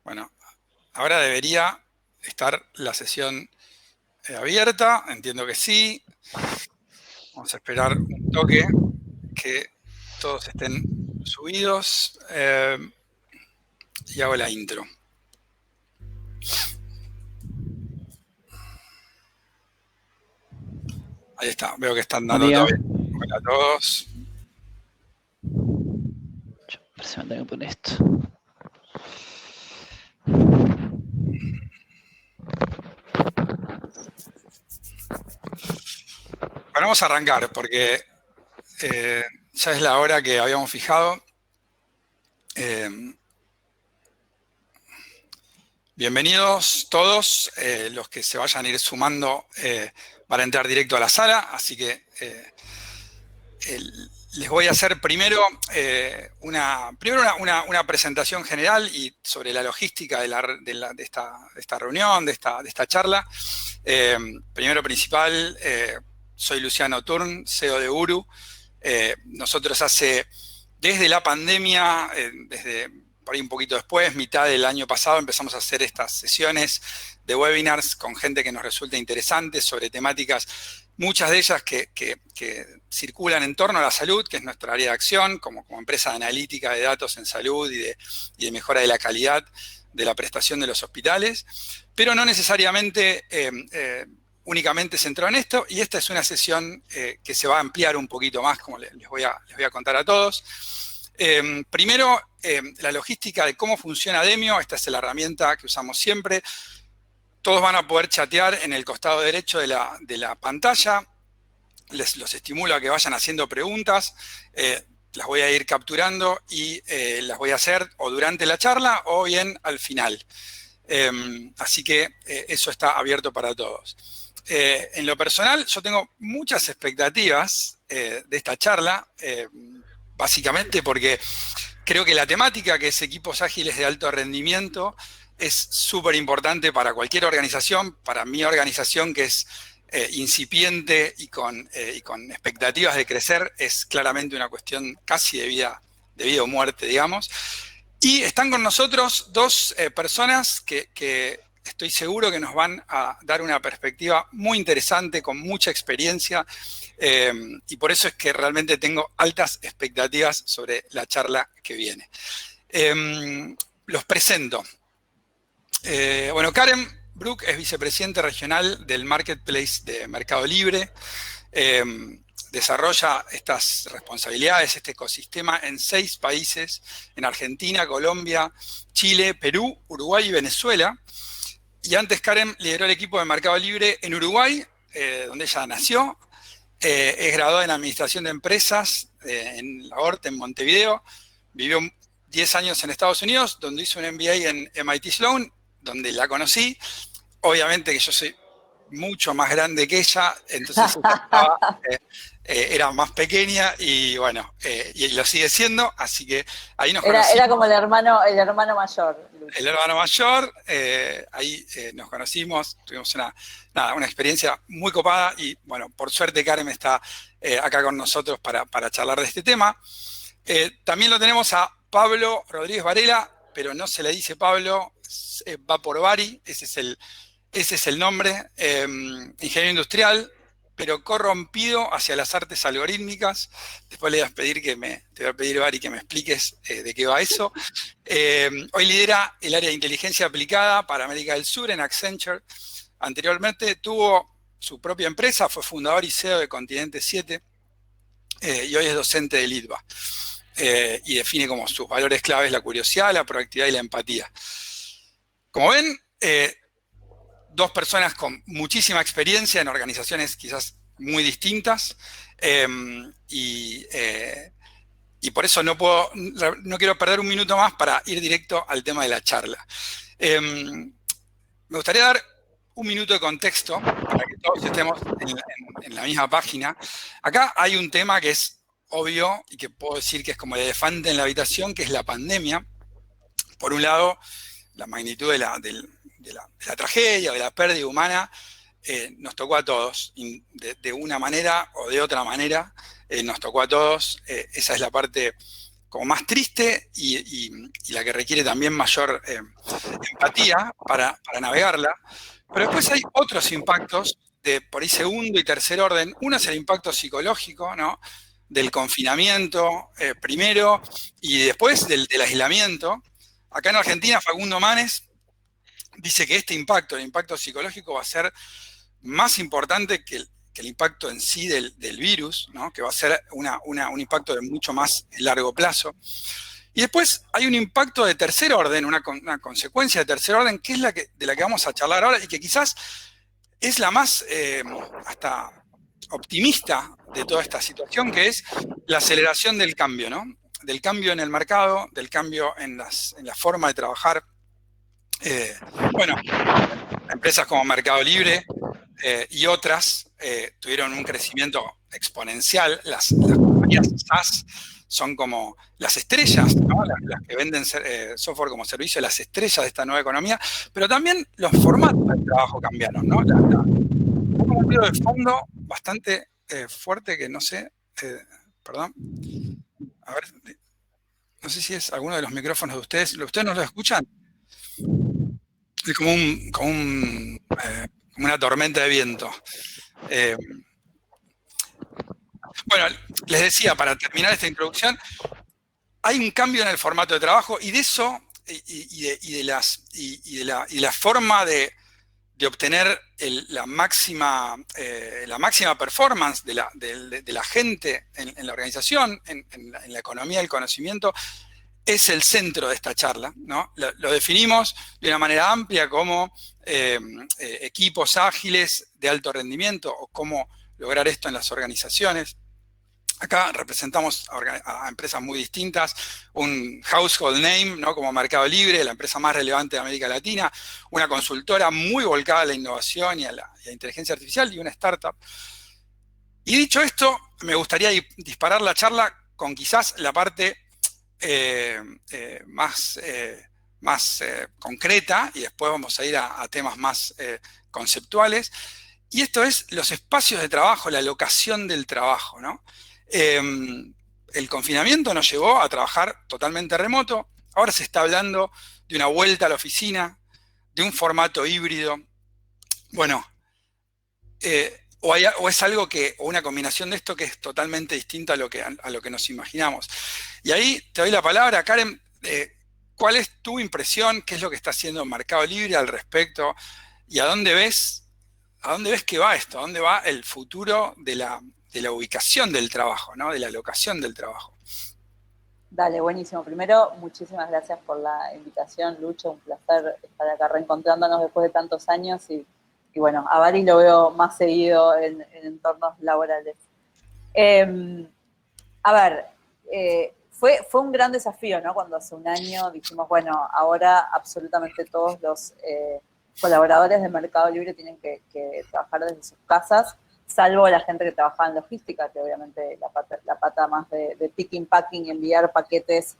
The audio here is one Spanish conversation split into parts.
Bueno, ahora debería estar la sesión abierta. Entiendo que sí. Vamos a esperar un toque que todos estén subidos y hago la intro. Ahí está, veo que están Buen dando día. todo bien. Hola a todos. A ver si me tengo que poner esto. Bueno, vamos a arrancar porque ya es la hora que habíamos fijado. Bienvenidos todos los que se vayan a ir sumando para entrar directo a la sala, así que les voy a hacer primero una presentación general y sobre la logística de esta reunión, de esta charla. Primero principal, soy Luciano Turn, CEO de Uru. Nosotros desde la pandemia, desde por ahí un poquito después, mitad del año pasado, empezamos a hacer estas sesiones de webinars con gente que nos resulta interesante sobre temáticas, muchas de ellas que circulan en torno a la salud, que es nuestra área de acción, como empresa de analítica de datos en salud y de mejora de la calidad de la prestación de los hospitales, pero no necesariamente únicamente centrado en esto, y esta es una sesión que se va a ampliar un poquito más, como les voy a contar a todos. Primero, la logística de cómo funciona Demio. Esta es la herramienta que usamos siempre. Todos van a poder chatear en el costado derecho de la pantalla. Los estimulo a que vayan haciendo preguntas. Las voy a ir capturando y las voy a hacer o durante la charla o bien al final. Así que eso está abierto para todos. En lo personal, yo tengo muchas expectativas de esta charla, básicamente porque creo que la temática, que es equipos ágiles de alto rendimiento, es súper importante para cualquier organización, para mi organización que es incipiente y con expectativas de crecer, es claramente una cuestión casi de vida o muerte, digamos. Y están con nosotros dos personas que estoy seguro que nos van a dar una perspectiva muy interesante, con mucha experiencia, y por eso es que realmente tengo altas expectativas sobre la charla que viene. Los presento. Bueno, Karen Brook es vicepresidente regional del Marketplace de Mercado Libre. Desarrolla estas responsabilidades, este ecosistema en 6 países, en Argentina, Colombia, Chile, Perú, Uruguay y Venezuela. Y antes Karen lideró el equipo de Mercado Libre en Uruguay, donde ella nació. Es graduada en Administración de Empresas en la ORT en Montevideo. Vivió 10 años en Estados Unidos, donde hizo un MBA en MIT Sloan, donde la conocí. Obviamente que yo soy mucho más grande que ella, entonces era más pequeña y bueno, y lo sigue siendo, así que ahí nos conocimos. Era como el hermano mayor. El hermano mayor, ahí nos conocimos, tuvimos una experiencia muy copada y bueno, por suerte Karen está acá con nosotros para charlar de este tema. También lo tenemos a Pablo Rodríguez Varela, pero no se le dice Pablo, va por Bari, ese es el nombre, ingeniero industrial, pero corrompido hacia las artes algorítmicas. Después te voy a pedir, Bari, que me expliques de qué va eso. Hoy lidera el área de inteligencia aplicada para América del Sur en Accenture. Anteriormente tuvo su propia empresa, fue fundador y CEO de Continente 7, y hoy es docente del ITBA. Y define como sus valores claves la curiosidad, la proactividad y la empatía. Como ven, dos personas con muchísima experiencia en organizaciones quizás muy distintas, y por eso no quiero perder un minuto más para ir directo al tema de la charla. Me gustaría dar un minuto de contexto para que todos estemos en la misma página. Acá hay un tema que es obvio y que puedo decir que es como el elefante en la habitación, que es la pandemia. Por un lado, la magnitud de la tragedia, de la pérdida humana, nos tocó a todos, de una manera o de otra manera, nos tocó a todos. Esa es la parte como más triste y la que requiere también mayor empatía para navegarla. Pero después hay otros impactos de por ahí segundo y tercer orden. Uno es el impacto psicológico, ¿no? Del confinamiento primero y después del aislamiento. Acá en Argentina, Facundo Manes dice que este impacto, el impacto psicológico, va a ser más importante que el impacto en sí del virus, ¿no? Que va a ser un impacto de mucho más largo plazo. Y después hay un impacto de tercer orden, una consecuencia de tercer orden, que es de la que vamos a charlar ahora y que quizás es la más hasta optimista de toda esta situación, que es la aceleración del cambio, ¿no? Del cambio en el mercado, del cambio en la forma de trabajar. Bueno, empresas como Mercado Libre y otras tuvieron un crecimiento exponencial. Las compañías SaaS son como las estrellas, ¿no? Las que venden software como servicio, las estrellas de esta nueva economía, pero también los formatos de trabajo cambiaron, ¿no? Un ruido de fondo bastante fuerte que no sé, perdón, a ver, no sé si es alguno de los micrófonos de ustedes. ¿Ustedes no lo escuchan? Es como una tormenta de viento. Bueno, les decía, para terminar esta introducción, hay un cambio en el formato de trabajo y de eso, y de la forma de obtener la máxima performance de la gente en la organización, en la economía del conocimiento, es el centro de esta charla, ¿no? Lo definimos de una manera amplia como equipos ágiles de alto rendimiento o cómo lograr esto en las organizaciones. Acá representamos a empresas muy distintas, un household name, ¿no? Como Mercado Libre, la empresa más relevante de América Latina, una consultora muy volcada a la innovación y a la inteligencia artificial y una startup. Y dicho esto, me gustaría disparar la charla con quizás la parte más concreta y después vamos a ir a temas más conceptuales. Y esto es los espacios de trabajo, la locación del trabajo, ¿no? El confinamiento nos llevó a trabajar totalmente remoto. Ahora se está hablando de una vuelta a la oficina, de un formato híbrido. Bueno, o es algo o una combinación de esto que es totalmente distinta a lo que nos imaginamos. Y ahí te doy la palabra, Karen. ¿Cuál es tu impresión? ¿Qué es lo que está haciendo Mercado Libre al respecto? ¿Y a dónde ves que va esto? ¿A dónde va el futuro de la ubicación del trabajo, ¿no? De la locación del trabajo? Dale, buenísimo. Primero, muchísimas gracias por la invitación, Lucho. Un placer estar acá reencontrándonos después de tantos años y bueno, a Bari lo veo más seguido en entornos laborales. A ver, fue un gran desafío, ¿no? Cuando hace un año dijimos, bueno, ahora absolutamente todos los colaboradores de Mercado Libre tienen que trabajar desde sus casas, salvo la gente que trabajaba en logística, que obviamente la pata más de picking, packing, enviar paquetes,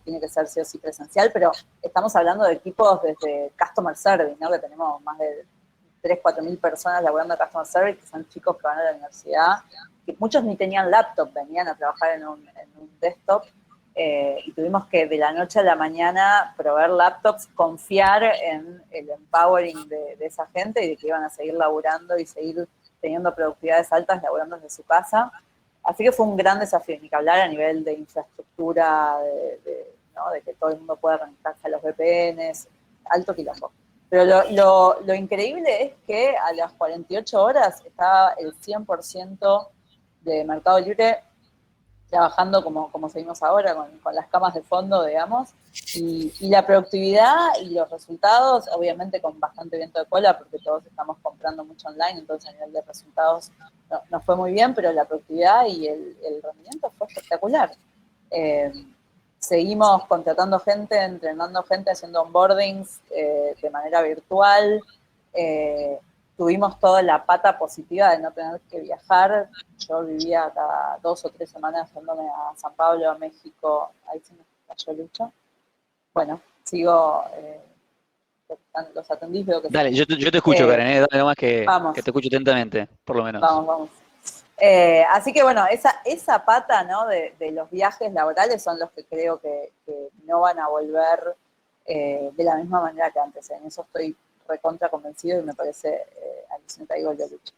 tiene que ser sí o sí presencial, pero estamos hablando de equipos desde Customer Service, ¿no? Que tenemos más de 3.000 a 4.000 personas laburando en Customer Service, que son chicos que van a la universidad, que muchos ni tenían laptop, venían a trabajar en un desktop, y tuvimos que de la noche a la mañana proveer laptops, confiar en el empowering de esa gente y de que iban a seguir laburando y seguir teniendo productividades altas laburando desde su casa. Así que fue un gran desafío, ni que hablar a nivel de infraestructura, ¿no? De que todo el mundo pueda conectarse a los VPNs, alto quilombo. Pero lo increíble es que a las 48 horas estaba el 100% de Mercado Libre trabajando como seguimos ahora, con las camas de fondo, digamos, y la productividad y los resultados, obviamente con bastante viento de cola, porque todos estamos comprando mucho online, entonces a nivel de resultados no fue muy bien, pero la productividad y el rendimiento fue espectacular. Seguimos contratando gente, entrenando gente, haciendo onboardings de manera virtual. Tuvimos toda la pata positiva de no tener que viajar. Yo vivía cada 2 o 3 semanas yéndome a San Pablo, a México. Ahí se me cayó Lucho. Bueno, sigo, los atendís, veo que... Dale, yo te escucho, Karen, dale nomás que vamos. te escucho atentamente, por lo menos. Vamos. Así que bueno, esa pata, ¿no? de los viajes laborales son los que creo que no van a volver de la misma manera que antes. En eso estoy recontra convencido y me parece alucinante ahí gol de lucha.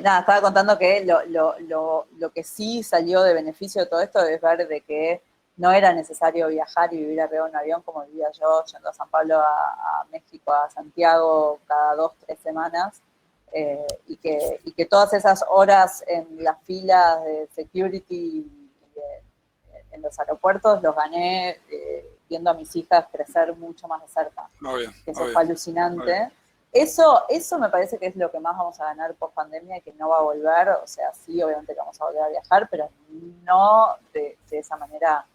Nada, estaba contando que lo que sí salió de beneficio de todo esto es ver de que no era necesario viajar y vivir arriba de un avión como vivía yo, yendo a San Pablo, a México, a Santiago cada 2-3 semanas, y que todas esas horas en las filas de security en los aeropuertos los gané viendo a mis hijas crecer mucho más de cerca. Obvio, Eso fue alucinante. Obvio. Eso me parece que es lo que más vamos a ganar post pandemia y que no va a volver. O sea, sí, obviamente que vamos a volver a viajar, pero no de esa manera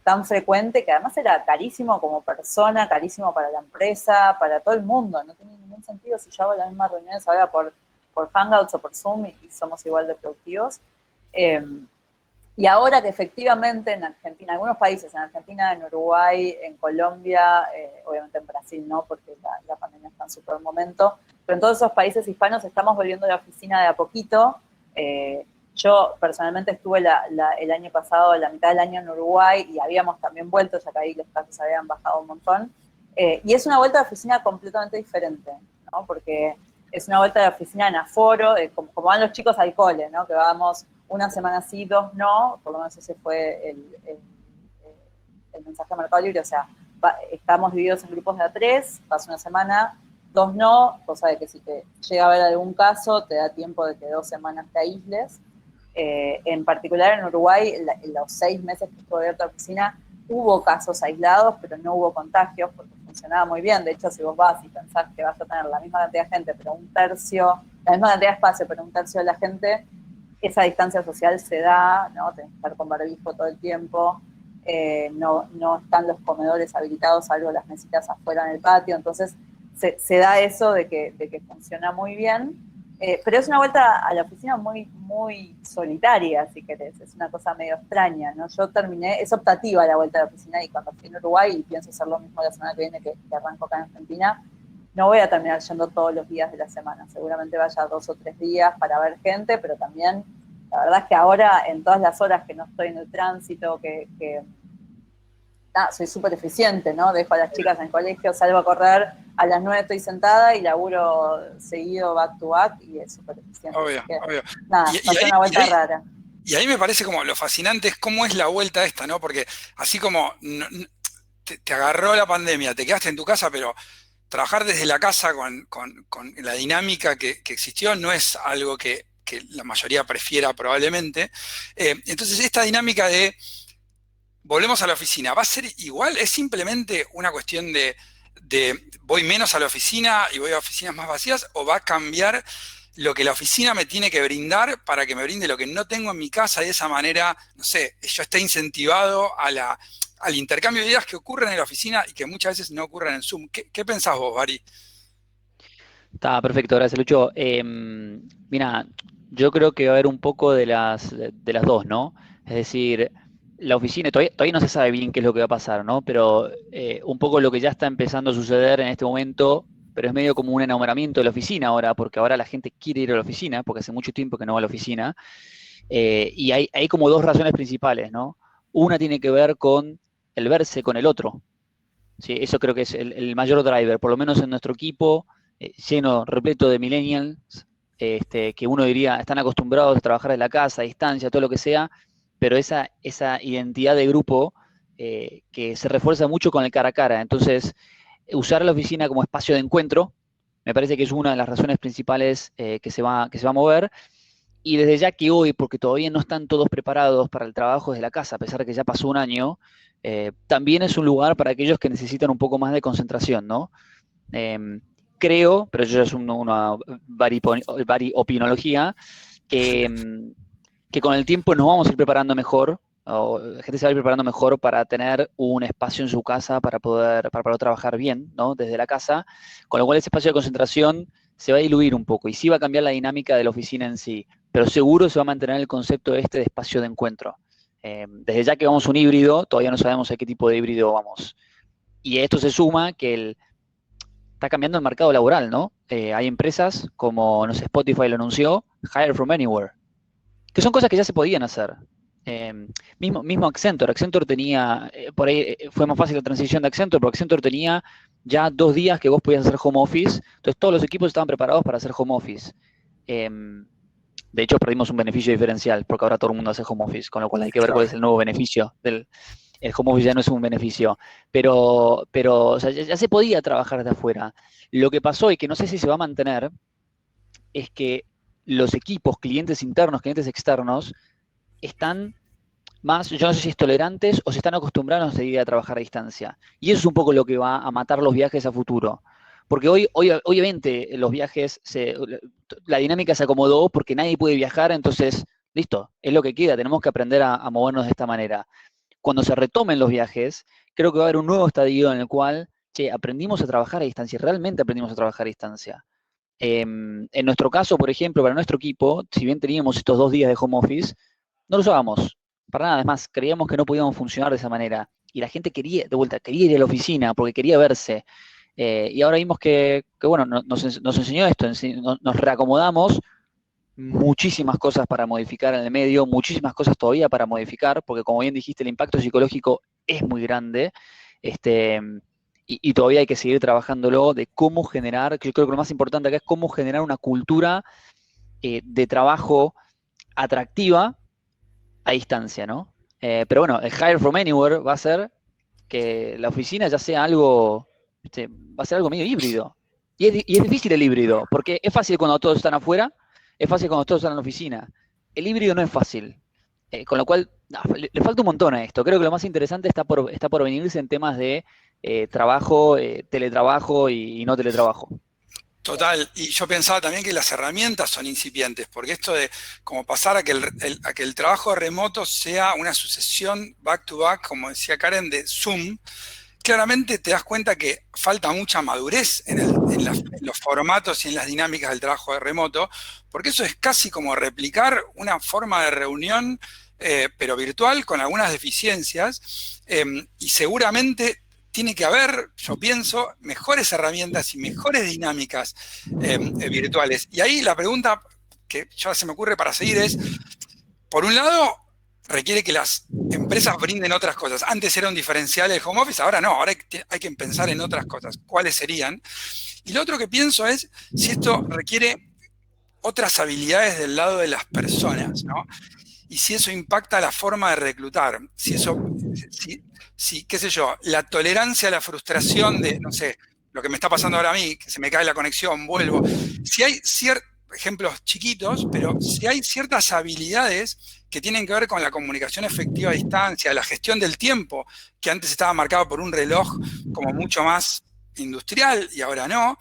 tan frecuente, que además era carísimo como persona, carísimo para la empresa, para todo el mundo. No tiene ningún sentido si yo hago las mismas reuniones ahora por Hangouts o por Zoom y somos igual de productivos. Y ahora que efectivamente en Argentina, en algunos países, en Argentina, en Uruguay, en Colombia, obviamente en Brasil no, porque la pandemia está en su peor momento, pero en todos esos países hispanos estamos volviendo a la oficina de a poquito. Yo personalmente estuve el año pasado, la mitad del año en Uruguay, y habíamos también vuelto, ya que ahí los casos habían bajado un montón. Y es una vuelta de oficina completamente diferente, ¿no? Porque es una vuelta de oficina en aforo, como van los chicos al cole, ¿no? Que vamos una semana sí, 2 no, por lo menos ese fue el mensaje de Mercado Libre, o sea, estamos divididos en grupos de A3, pasa una semana, 2 no, cosa de que si te llega a haber algún caso, te da tiempo de que 2 semanas te aísles. En particular en Uruguay, en los 6 meses que estuve abierta la oficina, hubo casos aislados, pero no hubo contagios, porque funcionaba muy bien. De hecho, si vos vas y pensás que vas a tener la misma cantidad de gente, pero la misma cantidad de espacio, pero un tercio de la gente, esa distancia social se da, ¿no? Tenés que estar con barbijo todo el tiempo, no están los comedores habilitados, salvo las mesitas afuera en el patio, entonces se da eso de que funciona muy bien, pero es una vuelta a la oficina muy, muy solitaria, si querés, es una cosa medio extraña, ¿no? Yo es optativa la vuelta a la oficina, y cuando fui en Uruguay, y pienso hacer lo mismo la semana que viene que arranco acá en Argentina, no voy a terminar yendo todos los días de la semana, seguramente vaya 2 o 3 días para ver gente, pero también, la verdad es que ahora, en todas las horas que no estoy en el tránsito, soy súper eficiente, ¿no? Dejo a las chicas en el colegio, salgo a correr, a las 9 estoy sentada y laburo seguido back to back y es súper eficiente. Obvio. Nada, va a ser una vuelta rara. Y ahí me parece como lo fascinante es cómo es la vuelta esta, ¿no? Porque así como te agarró la pandemia, te quedaste en tu casa, pero trabajar desde la casa con la dinámica que existió no es algo que la mayoría prefiera probablemente. Entonces esta dinámica de volvemos a la oficina, ¿va a ser igual? ¿Es simplemente una cuestión de voy menos a la oficina y voy a oficinas más vacías? ¿O va a cambiar lo que la oficina me tiene que brindar para que me brinde lo que no tengo en mi casa? Y de esa manera, no sé, yo esté incentivado al intercambio de ideas que ocurren en la oficina y que muchas veces no ocurren en Zoom. ¿Qué pensás vos, Bari? Está perfecto, gracias, Lucho. Mira, yo creo que va a haber un poco de las dos, ¿no? Es decir, la oficina, todavía no se sabe bien qué es lo que va a pasar, ¿no? Pero un poco lo que ya está empezando a suceder en este momento, pero es medio como un enamoramiento de la oficina ahora, porque ahora la gente quiere ir a la oficina, porque hace mucho tiempo que no va a la oficina, y hay como 2 razones principales, ¿no? Una tiene que ver con el verse con el otro. Sí, eso creo que es el mayor driver, por lo menos en nuestro equipo, lleno, repleto de millennials, que uno diría están acostumbrados a trabajar en la casa, a distancia, todo lo que sea, pero esa identidad de grupo que se refuerza mucho con el cara a cara. Entonces, usar la oficina como espacio de encuentro me parece que es una de las razones principales que se va a mover. Y desde ya que hoy, porque todavía no están todos preparados para el trabajo desde la casa, a pesar de que ya pasó un año, también es un lugar para aquellos que necesitan un poco más de concentración, ¿no? Creo, pero eso ya es una variopinología, que con el tiempo nos vamos a ir preparando mejor, o la gente se va a ir preparando mejor para tener un espacio en su casa para poder trabajar bien, ¿no? Desde la casa, con lo cual ese espacio de concentración se va a diluir un poco y sí va a cambiar la dinámica de la oficina en sí, pero seguro se va a mantener el concepto de espacio de encuentro. Desde ya que vamos a un híbrido, todavía no sabemos a qué tipo de híbrido vamos. Y a esto se suma que está cambiando el mercado laboral, ¿no? Hay empresas como, no sé, Spotify lo anunció, Hire from Anywhere, que son cosas que ya se podían hacer. Mismo Accenture tenía, por ahí fue más fácil la transición de Accenture, porque Accenture tenía ya 2 días que vos podías hacer home office, entonces todos los equipos estaban preparados para hacer home office. De hecho, perdimos un beneficio diferencial, porque ahora todo el mundo hace home office, con lo cual hay que ver cuál es el nuevo beneficio del... El home office ya no es un beneficio, pero o sea, ya se podía trabajar desde afuera. Lo que pasó, y que no sé si se va a mantener, es que los equipos, clientes internos, clientes externos, están más, yo no sé si es tolerantes o se están acostumbrados a seguir a trabajar a distancia. Y eso es un poco lo que va a matar los viajes a futuro. Porque hoy obviamente, los viajes, la dinámica se acomodó porque nadie puede viajar, entonces, listo, es lo que queda, tenemos que aprender a movernos de esta manera. Cuando se retomen los viajes, creo que va a haber un nuevo estadio en el cual, che, aprendimos a trabajar a distancia, realmente aprendimos a trabajar a distancia. En nuestro caso, por ejemplo, para nuestro equipo, si bien teníamos estos 2 días de home office, no lo usábamos para nada. Además, creíamos que no podíamos funcionar de esa manera. Y la gente quería, de vuelta, quería ir a la oficina porque quería verse. Y ahora vimos que bueno, nos enseñó esto, nos reacomodamos, muchísimas cosas para modificar en el medio, muchísimas cosas todavía para modificar, porque como bien dijiste, el impacto psicológico es muy grande. Este, y todavía hay que seguir trabajándolo de cómo generar, que yo creo que lo más importante acá es cómo generar una cultura de trabajo atractiva a distancia, ¿no? Pero bueno, el Hire from Anywhere va a ser que la oficina ya sea algo, va a ser algo medio híbrido. Y es difícil el híbrido, porque es fácil cuando todos están afuera, es fácil cuando todos están en la oficina. El híbrido no es fácil. Con lo cual, le falta un montón a esto. Creo que lo más interesante está por venirse en temas de trabajo, teletrabajo y no teletrabajo. Total, y yo pensaba también que las herramientas son incipientes, porque esto de como pasar a que el trabajo remoto sea una sucesión back to back, como decía Karen, de Zoom, claramente te das cuenta que falta mucha madurez en los formatos y en las dinámicas del trabajo de remoto, porque eso es casi como replicar una forma de reunión, pero virtual, con algunas deficiencias, y seguramente tiene que haber, yo pienso, mejores herramientas y mejores dinámicas virtuales. Y ahí la pregunta que ya se me ocurre para seguir es, por un lado, requiere que las empresas brinden otras cosas. Antes era un diferencial el home office, ahora no, ahora hay que pensar en otras cosas. ¿Cuáles serían? Y lo otro que pienso es si esto requiere otras habilidades del lado de las personas, ¿no? Y si eso impacta la forma de reclutar, si qué sé yo, la tolerancia a la frustración de, no sé, lo que me está pasando ahora a mí, que se me cae la conexión, vuelvo. Si hay ciertos ejemplos chiquitos, pero si hay ciertas habilidades que tienen que ver con la comunicación efectiva a distancia, la gestión del tiempo, que antes estaba marcado por un reloj como mucho más industrial y ahora no.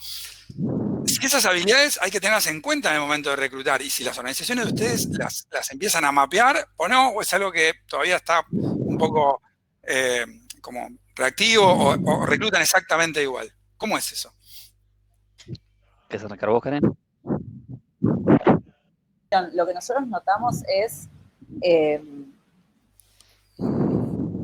Si esas habilidades hay que tenerlas en cuenta en el momento de reclutar, y si las organizaciones de ustedes las empiezan a mapear o no, o es algo que todavía está un poco como reactivo o reclutan exactamente igual. ¿Cómo es eso? ¿Quieres arrancar vos, Karen? Lo que nosotros notamos es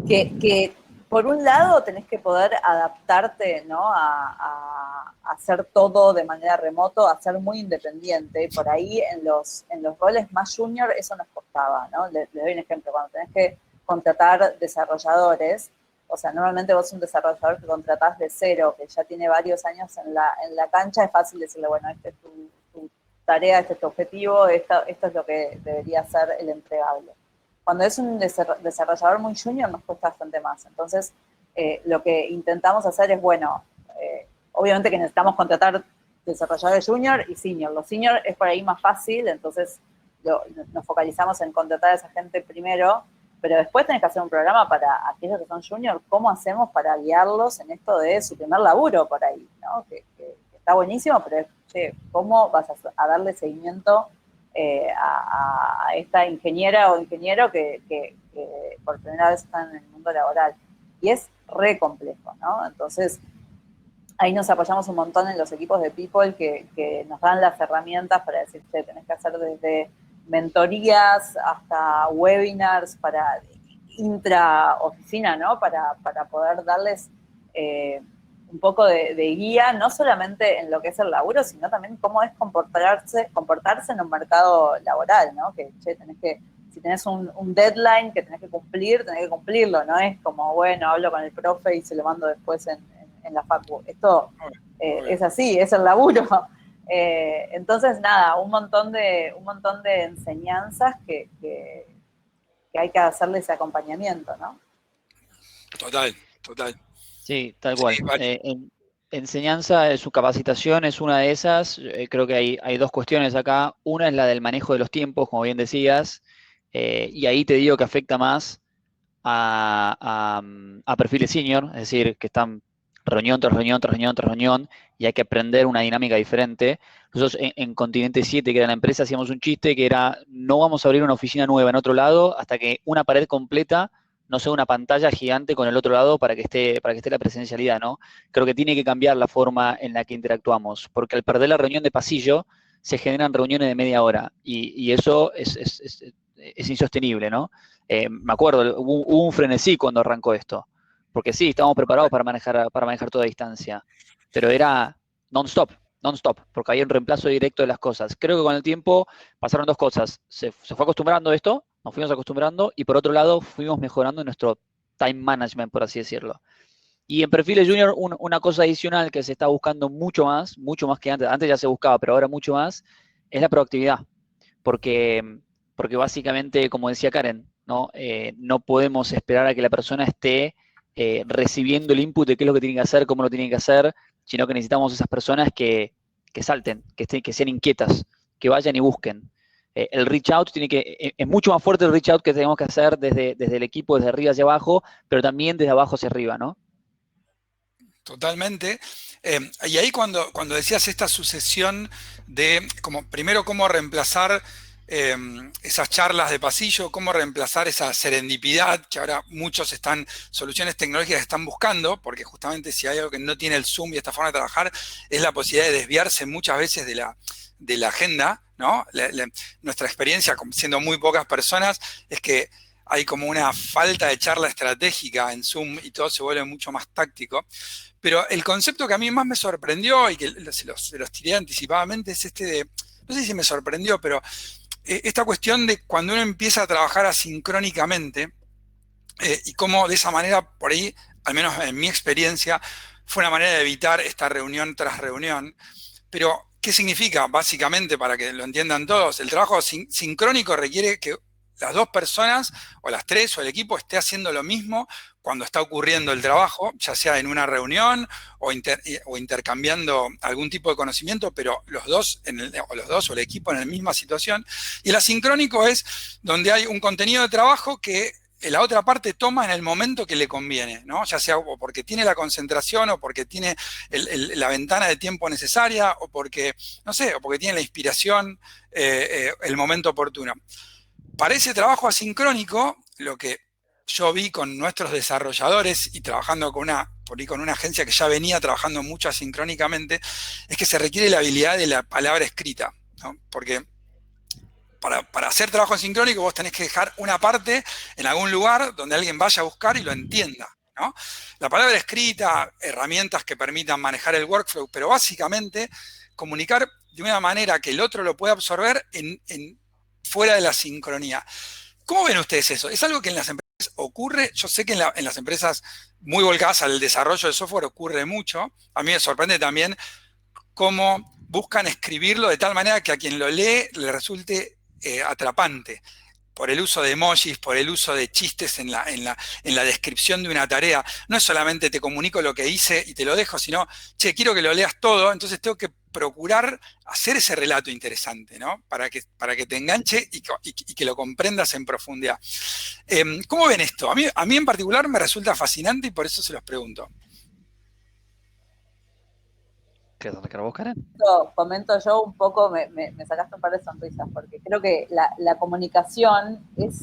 que por un lado tenés que poder adaptarte, ¿no? a hacer todo de manera remoto, a ser muy independiente. Y por ahí en los roles más junior eso nos costaba, ¿no? Les doy un ejemplo. Cuando tenés que contratar desarrolladores, o sea, normalmente vos un desarrollador que contratás de cero, que ya tiene varios años en la cancha, es fácil decirle, bueno, esta es tu tarea, este es tu objetivo, esto es lo que debería ser el entregable. Cuando es un desarrollador muy junior nos cuesta bastante más. Entonces, lo que intentamos hacer es, bueno, obviamente que necesitamos contratar desarrolladores junior y senior. Los senior es por ahí más fácil, entonces nos focalizamos en contratar a esa gente primero, pero después tenés que hacer un programa para aquellos que son junior, cómo hacemos para guiarlos en esto de su primer laburo por ahí, ¿no? Que está buenísimo, pero che, ¿cómo vas a darle seguimiento a esta ingeniera o ingeniero que por primera vez están en el mundo laboral? Y es re complejo, ¿no? Entonces, ahí nos apoyamos un montón en los equipos de People que nos dan las herramientas para decir, che, tenés que hacer desde mentorías hasta webinars para intra-oficina, ¿no? Para poder darles un poco de guía, no solamente en lo que es el laburo, sino también cómo es comportarse en un mercado laboral, ¿no? Que, che, si tenés un deadline que tenés que cumplirlo, ¿no? Es como, bueno, hablo con el profe y se lo mando después en la facu. Esto es así, es el laburo. Entonces, nada, un montón de enseñanzas que hay que hacerle ese acompañamiento, ¿no? Total. Sí, tal cual. Sí, vale. Enseñanza, su capacitación es una de esas. Creo que hay dos cuestiones acá. Una es la del manejo de los tiempos, como bien decías, y ahí te digo que afecta más a perfiles senior, es decir, que están reunión tras reunión, tras reunión, tras reunión, y hay que aprender una dinámica diferente. Nosotros en Continente 7, que era la empresa, hacíamos un chiste que era, no vamos a abrir una oficina nueva en otro lado hasta que una pared completa no sea una pantalla gigante con el otro lado para que esté la presencialidad, ¿no? Creo que tiene que cambiar la forma en la que interactuamos, porque al perder la reunión de pasillo, se generan reuniones de media hora, y eso es insostenible, ¿no? Me acuerdo, hubo un frenesí cuando arrancó esto, porque sí, estábamos preparados para manejar toda distancia, pero era non-stop, porque había un reemplazo directo de las cosas. Creo que con el tiempo pasaron dos cosas. Se fue acostumbrando esto, nos fuimos acostumbrando, y por otro lado fuimos mejorando nuestro time management, por así decirlo. Y en perfiles junior, una cosa adicional que se está buscando mucho más que antes. Antes ya se buscaba, pero ahora mucho más, es la proactividad. Porque básicamente, como decía Karen, ¿no? No podemos esperar a que la persona esté recibiendo el input de qué es lo que tiene que hacer, cómo lo tiene que hacer, sino que necesitamos esas personas que salten, que sean inquietas, que vayan y busquen. El reach out es mucho más fuerte el reach out que tenemos que hacer desde el equipo, desde arriba hacia abajo, pero también desde abajo hacia arriba, ¿no? Totalmente. Y ahí cuando decías esta sucesión de, primero, cómo reemplazar esas charlas de pasillo, cómo reemplazar esa serendipidad que ahora soluciones tecnológicas están buscando, porque justamente si hay algo que no tiene el Zoom y esta forma de trabajar, es la posibilidad de desviarse muchas veces de la agenda, ¿no? Nuestra experiencia, siendo muy pocas personas, es que hay como una falta de charla estratégica en Zoom y todo se vuelve mucho más táctico. Pero el concepto que a mí más me sorprendió y que se los tiré anticipadamente es este de, no sé si me sorprendió, pero esta cuestión de cuando uno empieza a trabajar asincrónicamente y cómo de esa manera, por ahí, al menos en mi experiencia, fue una manera de evitar esta reunión tras reunión. Pero, ¿qué significa? Básicamente, para que lo entiendan todos, el trabajo sincrónico requiere que las dos personas, o las tres, o el equipo esté haciendo lo mismo cuando está ocurriendo el trabajo, ya sea en una reunión o intercambiando algún tipo de conocimiento, pero los dos o el equipo en la misma situación. Y el asincrónico es donde hay un contenido de trabajo que la otra parte toma en el momento que le conviene, ¿no? Ya sea o porque tiene la concentración, o porque tiene la ventana de tiempo necesaria, o porque, no sé, o porque tiene la inspiración, el momento oportuno. Para ese trabajo asincrónico, lo que yo vi con nuestros desarrolladores y trabajando con una agencia que ya venía trabajando mucho asincrónicamente, es que se requiere la habilidad de la palabra escrita, ¿no? Porque para hacer trabajo asincrónico vos tenés que dejar una parte en algún lugar donde alguien vaya a buscar y lo entienda, ¿no? La palabra escrita, herramientas que permitan manejar el workflow, pero básicamente comunicar de una manera que el otro lo pueda absorber fuera de la sincronía. ¿Cómo ven ustedes eso? ¿Es algo que en las empresas ocurre? Yo sé que en las empresas muy volcadas al desarrollo de software ocurre mucho. A mí me sorprende también cómo buscan escribirlo de tal manera que a quien lo lee le resulte atrapante, por el uso de emojis, por el uso de chistes en la descripción de una tarea. No es solamente te comunico lo que hice y te lo dejo, sino, che, quiero que lo leas todo, entonces tengo que procurar hacer ese relato interesante, ¿no? Para que te enganche y que lo comprendas en profundidad. ¿Cómo ven esto? A mí en particular me resulta fascinante y por eso se los pregunto. ¿Qué tal, vos, Karen? Comento yo un poco, me sacaste un par de sonrisas, porque creo que la comunicación es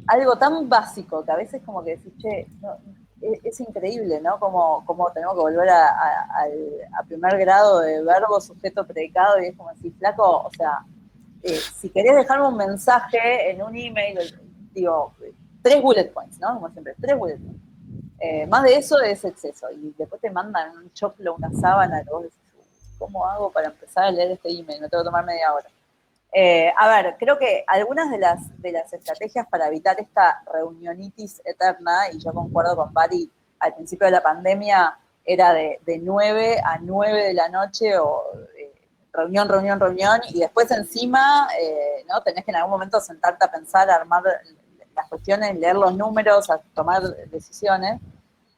algo tan básico que a veces como que decís, che, no, es increíble, ¿no? Como tenemos que volver a primer grado de verbo, sujeto, predicado, y es como así, flaco, o sea, si querés dejarme un mensaje en un email, digo, 3 bullet points, ¿no? Como siempre, 3 bullet points. Más de eso es exceso. Y después te mandan un choclo, una sábana, que vos decís, ¿cómo hago para empezar a leer este email? Me tengo que tomar media hora. A ver, creo que algunas de las estrategias para evitar esta reunionitis eterna, y yo concuerdo con Bari, al principio de la pandemia era de 9 a 9 de la noche o reunión, reunión, reunión, y después encima, ¿no? Tenés que en algún momento sentarte a pensar, a armar las cuestiones, leer los números, a tomar decisiones.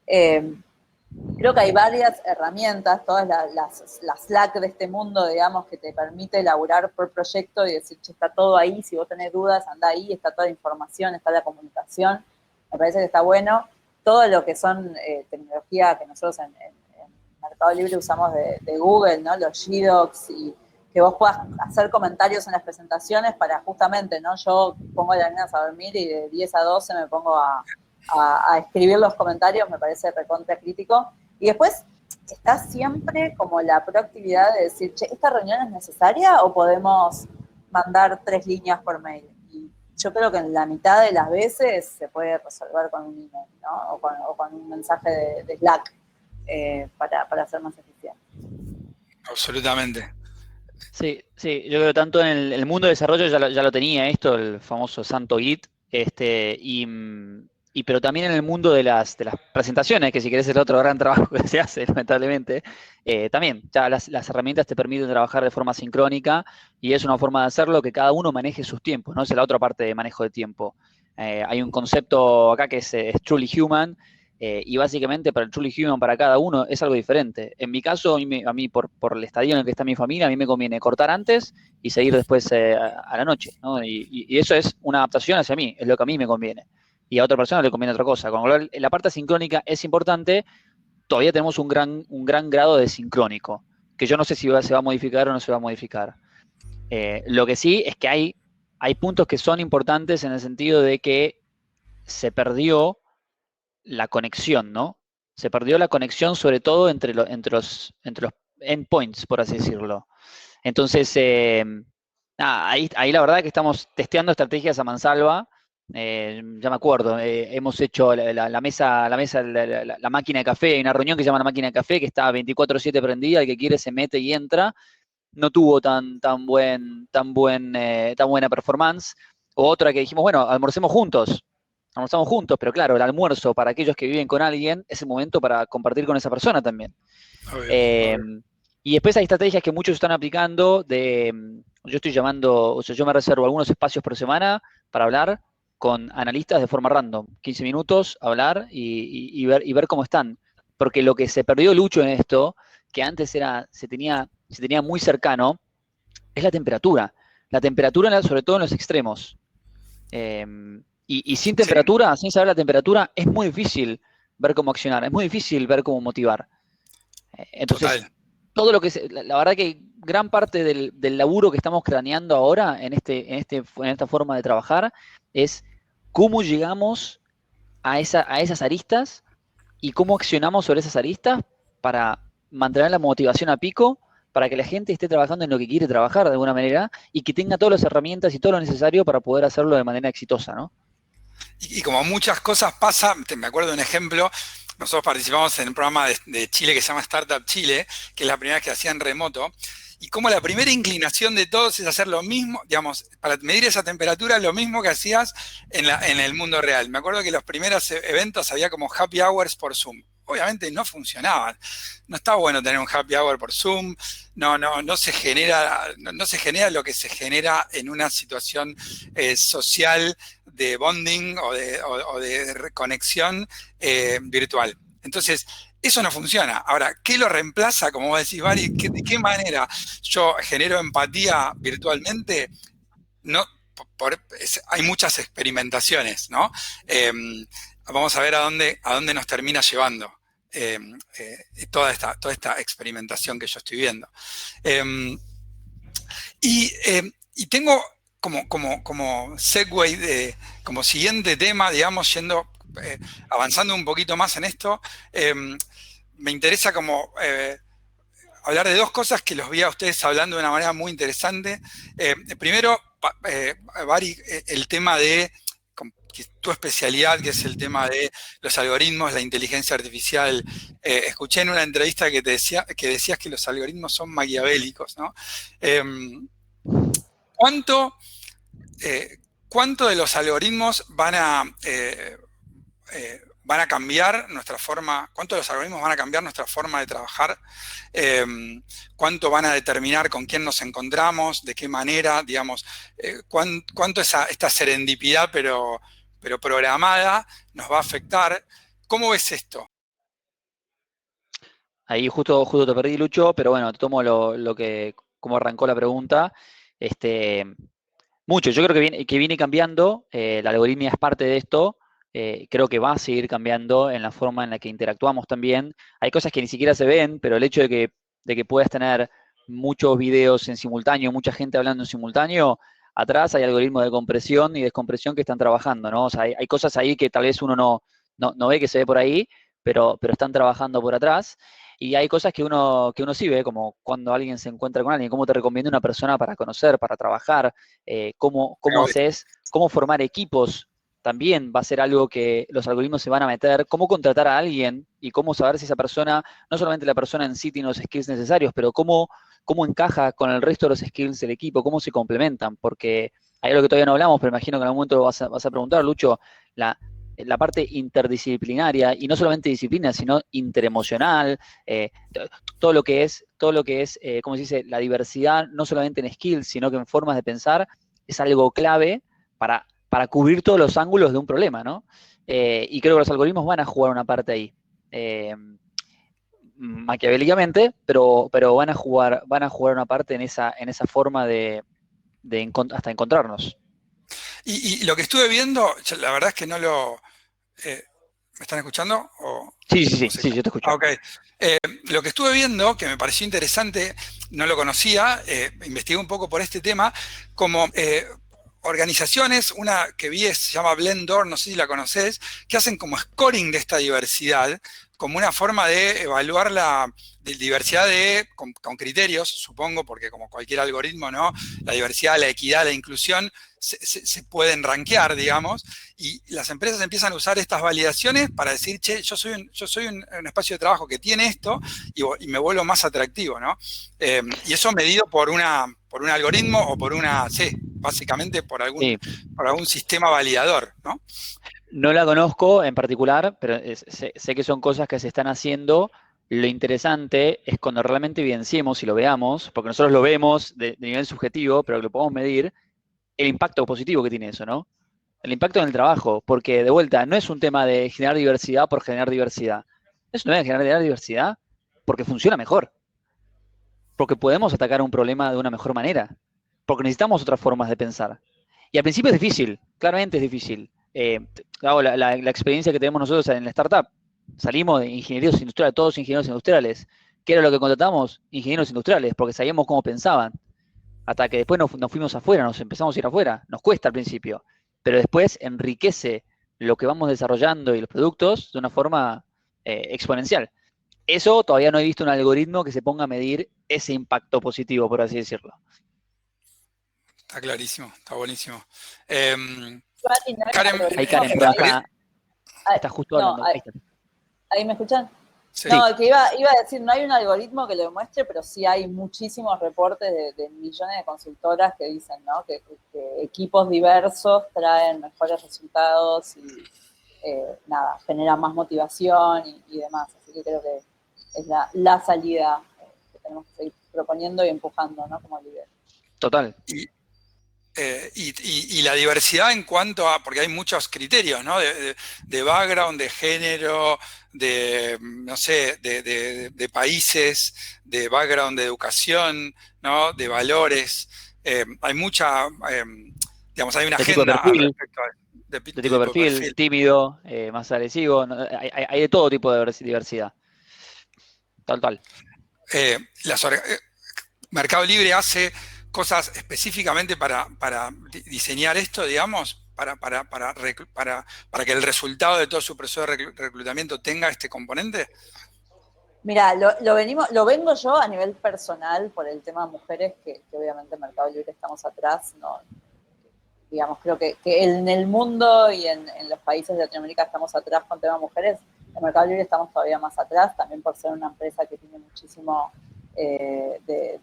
Creo que hay varias herramientas, todas las Slack de este mundo, digamos, que te permite elaborar por proyecto y decir, che, está todo ahí, si vos tenés dudas, anda ahí, está toda la información, está la comunicación, me parece que está bueno. Todo lo que son tecnología que nosotros en Mercado Libre usamos de Google, ¿no? Los G-Docs, y que vos puedas hacer comentarios en las presentaciones para justamente, ¿no? Yo pongo a las nenas a dormir y de 10 a 12 me pongo a escribir los comentarios, me parece recontra crítico. Y después está siempre como la proactividad de decir, che, ¿esta reunión es necesaria o podemos mandar 3 líneas por mail? Y yo creo que en la mitad de las veces se puede resolver con un email, ¿no? O con un mensaje de Slack para ser más eficiente. Absolutamente. Sí, yo creo que tanto en el mundo de desarrollo ya lo tenía esto, el famoso santo Git, pero también en el mundo de las presentaciones, que si querés es el otro gran trabajo que se hace, lamentablemente, también ya las herramientas te permiten trabajar de forma sincrónica y es una forma de hacerlo que cada uno maneje sus tiempos, ¿no? Esa es la otra parte de manejo de tiempo. Hay un concepto acá que es truly human, y básicamente para el truly human, para cada uno, es algo diferente. En mi caso, a mí por el estadio en el que está mi familia, a mí me conviene cortar antes y seguir después a la noche, ¿no? Y eso es una adaptación hacia mí, es lo que a mí me conviene. Y a otra persona le conviene otra cosa. Con lo cual, la parte sincrónica es importante. Todavía tenemos un gran grado de sincrónico, que yo no sé si se va a modificar o no se va a modificar. Lo que sí es que hay puntos que son importantes en el sentido de que se perdió la conexión, ¿no? Se perdió la conexión sobre todo entre los endpoints, por así decirlo. Entonces, ahí la verdad que estamos testeando estrategias a mansalva. Ya me acuerdo, hemos hecho la máquina de café, hay una reunión que se llama la máquina de café que está 24/7 prendida, el que quiere se mete y entra. No tuvo tan buena performance. O otra que dijimos, bueno, almorcemos juntos, pero claro, el almuerzo para aquellos que viven con alguien es el momento para compartir con esa persona también. Obvio. Y después hay estrategias que muchos están aplicando yo estoy llamando, o sea, yo me reservo algunos espacios por semana para hablar con analistas de forma random, 15 minutos, hablar y ver cómo están. Porque lo que se perdió, Lucho, en esto, que antes se tenía muy cercano, es la temperatura. La temperatura, sobre todo en los extremos. Y sin temperatura, sin saber la temperatura, es muy difícil ver cómo accionar, es muy difícil ver cómo motivar. Entonces, total. Todo lo que la verdad que gran parte del laburo que estamos craneando ahora en esta forma de trabajar es cómo llegamos a esas aristas y cómo accionamos sobre esas aristas para mantener la motivación a pico, para que la gente esté trabajando en lo que quiere trabajar de alguna manera y que tenga todas las herramientas y todo lo necesario para poder hacerlo de manera exitosa, ¿no? Y como muchas cosas pasa, me acuerdo de un ejemplo. Nosotros participamos en un programa de Chile que se llama Startup Chile, que es la primera vez que hacían remoto, y como la primera inclinación de todos es hacer lo mismo, digamos, para medir esa temperatura, lo mismo que hacías en el mundo real. Me acuerdo que los primeros eventos había como happy hours por Zoom. Obviamente no funcionaban. No está bueno tener un happy hour por Zoom, no se genera lo que se genera en una situación social de bonding o de conexión virtual. Entonces, eso no funciona. Ahora, ¿qué lo reemplaza? Como vos decís, Bari, ¿de qué manera yo genero empatía virtualmente? No, hay muchas experimentaciones, ¿no? Vamos a ver a dónde nos termina llevando toda esta experimentación que yo estoy viendo. Y tengo como segue, como siguiente tema, digamos, avanzando un poquito más en esto, me interesa como hablar de dos cosas que los vi a ustedes hablando de una manera muy interesante. Primero, Bari, el tema de tu especialidad, que es el tema de los algoritmos, la inteligencia artificial. Escuché en una entrevista que decías que los algoritmos son maquiavélicos, ¿no? ¿Cuánto de los algoritmos van a cambiar nuestra forma? ¿Cuánto de los algoritmos van a cambiar nuestra forma de trabajar? ¿Cuánto van a determinar con quién nos encontramos? ¿De qué manera? Digamos, ¿cuánto esta serendipidad, pero programada, nos va a afectar? ¿Cómo ves esto? Ahí justo te perdí, Lucho, pero bueno, te tomo cómo arrancó la pregunta. Mucho, yo creo que viene cambiando, la algoritmia es parte de esto, creo que va a seguir cambiando en la forma en la que interactuamos también. Hay cosas que ni siquiera se ven, pero el hecho de que puedas tener muchos videos en simultáneo, mucha gente hablando en simultáneo, atrás hay algoritmos de compresión y descompresión que están trabajando, ¿no? O sea, hay cosas ahí que tal vez uno no ve que se ve por ahí, pero están trabajando por atrás. Y hay cosas que uno sí ve, como cuando alguien se encuentra con alguien, cómo te recomienda una persona para conocer, para trabajar, cómo haces, cómo formar equipos, también va a ser algo que los algoritmos se van a meter, cómo contratar a alguien y cómo saber si esa persona, no solamente la persona en sí tiene los skills necesarios, pero cómo encaja con el resto de los skills del equipo, cómo se complementan, porque hay algo que todavía no hablamos, pero imagino que en algún momento vas a preguntar, Lucho, la parte interdisciplinaria, y no solamente disciplina, sino interemocional, todo lo que es, ¿cómo se dice? La diversidad, no solamente en skills, sino que en formas de pensar, es algo clave para cubrir todos los ángulos de un problema, ¿no? Y creo que los algoritmos van a jugar una parte ahí. Maquiavélicamente, pero van a jugar una parte en esa forma de hasta encontrarnos. Y lo que estuve viendo, la verdad es que no lo... ¿Me están escuchando? Sí, yo te escucho. Ok. Lo que estuve viendo, que me pareció interesante, no lo conocía, investigué un poco por este tema, como organizaciones, una que vi se llama Blendor, no sé si la conoces, que hacen como scoring de esta diversidad, como una forma de evaluar la diversidad con criterios, supongo, porque como cualquier algoritmo, ¿no? La diversidad, la equidad, la inclusión se pueden rankear, digamos, y las empresas empiezan a usar estas validaciones para decir, che, yo soy un espacio de trabajo que tiene esto y me vuelvo más atractivo, ¿no? Y eso medido por un algoritmo o básicamente por algún sistema validador, ¿no? No la conozco en particular, pero sé que son cosas que se están haciendo. Lo interesante es cuando realmente evidenciemos y lo veamos, porque nosotros lo vemos de nivel subjetivo, pero que lo podemos medir, el impacto positivo que tiene eso, ¿no? El impacto en el trabajo, porque de vuelta, no es un tema de generar diversidad por generar diversidad. Es un tema de generar diversidad porque funciona mejor. Porque podemos atacar un problema de una mejor manera. Porque necesitamos otras formas de pensar. Y al principio es difícil, claramente es difícil. La experiencia que tenemos nosotros en la startup, salimos de ingenieros industriales, todos ingenieros industriales. ¿Qué era lo que contratamos? Ingenieros industriales, porque sabíamos cómo pensaban. Hasta que después nos fuimos afuera, nos empezamos a ir afuera. Nos cuesta al principio, pero después enriquece lo que vamos desarrollando y los productos de una forma exponencial. Eso todavía no he visto un algoritmo que se ponga a medir ese impacto positivo, por así decirlo. Está clarísimo, está buenísimo. Karen, está justo hablando. ¿Ahí me escuchan? Sí. No, que iba a decir, no hay un algoritmo que lo demuestre, pero sí hay muchísimos reportes de millones de consultoras que dicen, ¿no? Que equipos diversos traen mejores resultados y generan más motivación y demás. Así que creo que es la salida que tenemos que seguir proponiendo y empujando, ¿no? Como líder. Total. Y la diversidad en cuanto a, porque hay muchos criterios, ¿no? De background, de género, de, no sé, de países, de background de educación, ¿no? De valores. Hay mucha, digamos, hay una agenda al respecto de tipo de perfil, tímido, más agresivo, ¿no? Hay de todo tipo de diversidad. Tal. Mercado Libre hace cosas específicamente para diseñar esto, digamos, para que el resultado de todo su proceso de reclutamiento tenga este componente? Mira, lo vengo yo a nivel personal por el tema de mujeres, que obviamente en Mercado Libre estamos atrás, ¿no? digamos, creo que en el mundo y en los países de Latinoamérica estamos atrás con temas mujeres. En Mercado Libre estamos todavía más atrás, también por ser una empresa que tiene muchísimo de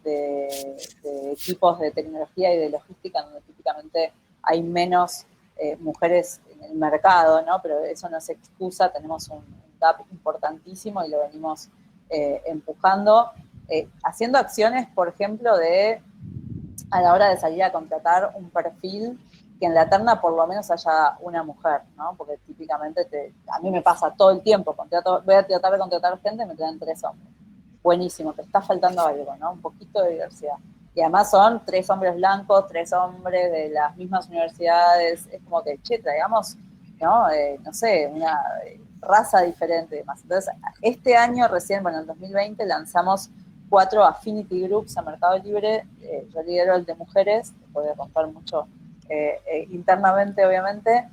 equipos de tecnología y de logística, donde típicamente hay menos mujeres en el mercado, ¿no? Pero eso no es excusa, tenemos un gap importantísimo y lo venimos empujando, haciendo acciones, por ejemplo, a la hora de salir a contratar un perfil que en la terna por lo menos haya una mujer, ¿no? Porque típicamente a mí me pasa todo el tiempo, voy a tratar de contratar gente y me traen 3 hombres. Buenísimo, te está faltando algo, ¿no? Un poquito de diversidad. Y además son 3 hombres blancos, 3 hombres de las mismas universidades, es como que, che, traigamos, ¿no? No sé, una raza diferente y demás. Entonces, este año recién, bueno, en 2020 lanzamos 4 affinity groups a Mercado Libre. Yo lidero el de mujeres, voy a contar mucho internamente, obviamente.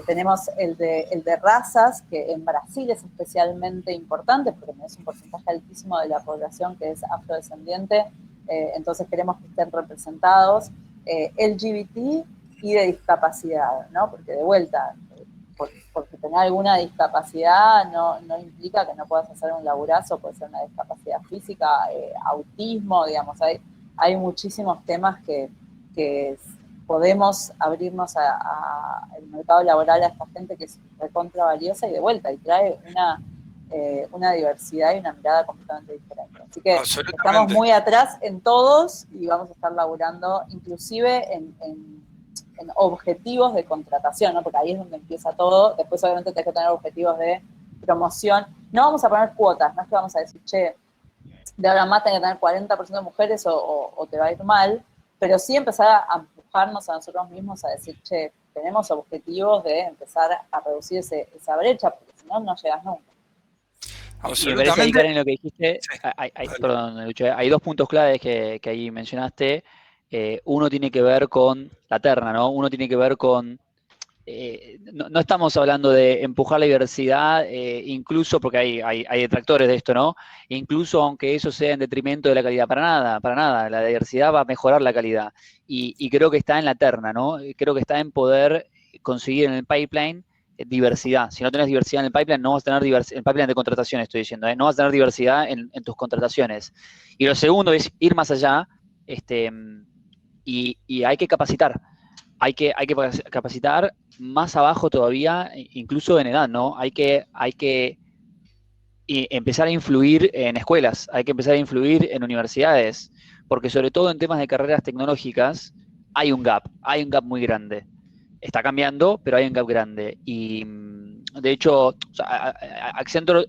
Tenemos el de razas, que en Brasil es especialmente importante, porque es un porcentaje altísimo de la población que es afrodescendiente, entonces queremos que estén representados. LGBT y de discapacidad, ¿no? Porque de vuelta, porque tener alguna discapacidad no implica que no puedas hacer un laburazo, puede ser una discapacidad física, autismo, digamos, hay muchísimos temas que podemos abrirnos al mercado laboral a esta gente que es recontra valiosa y de vuelta, y trae una diversidad y una mirada completamente diferente. Así que estamos muy atrás en todos y vamos a estar laburando inclusive en objetivos de contratación, ¿no? Porque ahí es donde empieza todo. Después obviamente tenés que tener objetivos de promoción. No vamos a poner cuotas, no es que vamos a decir, che, de ahora en más tenés que tener 40% de mujeres o te va a ir mal, pero sí empezar a empujarnos a nosotros mismos a decir, che, tenemos objetivos de empezar a reducir esa brecha, porque si no, no llegas nunca. Y me parece ahí, Karen, lo que dijiste, sí. Perdón, Lucho, hay 2 puntos claves que ahí mencionaste. Uno tiene que ver con la terna, ¿no? Uno tiene que ver con... no estamos hablando de empujar la diversidad, incluso porque hay detractores de esto, ¿no? Incluso aunque eso sea en detrimento de la calidad, para nada. La diversidad va a mejorar la calidad. Y creo que está en la terna, ¿no? Creo que está en poder conseguir en el pipeline diversidad. Si no tenés diversidad en el pipeline, no vas a tener diversidad, en el pipeline de contratación estoy diciendo, no vas a tener diversidad en tus contrataciones. Y lo segundo es ir más allá, y hay que capacitar. Hay que capacitar más abajo todavía, incluso en edad, ¿no? Hay que empezar a influir en escuelas, hay que empezar a influir en universidades, porque sobre todo en temas de carreras tecnológicas hay un gap muy grande. Está cambiando, pero hay un gap grande. Y de hecho, Accenture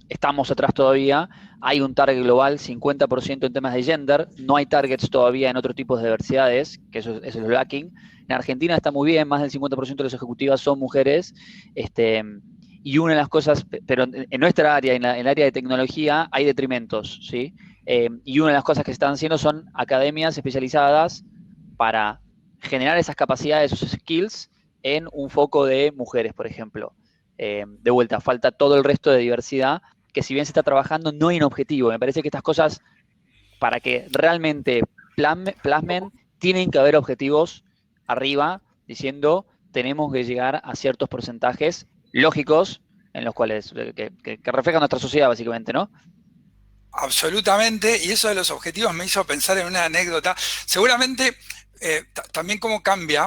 estamos atrás todavía. Hay un target global, 50% en temas de gender. No hay targets todavía en otros tipos de diversidades, que eso es lo lacking. En Argentina está muy bien, más del 50% de las ejecutivas son mujeres. Y una de las cosas, pero en nuestra área, en el área de tecnología, hay detrimentos, ¿sí? Y una de las cosas que se están haciendo son academias especializadas para generar esas capacidades, esos skills, en un foco de mujeres, por ejemplo. De vuelta, falta todo el resto de diversidad, que si bien se está trabajando, no hay un objetivo. Me parece que estas cosas, para que realmente plasmen, tienen que haber objetivos arriba, diciendo, tenemos que llegar a ciertos porcentajes lógicos, en los cuales, que reflejan nuestra sociedad, básicamente, ¿no? Absolutamente, y eso de los objetivos me hizo pensar en una anécdota. Seguramente también cómo cambia.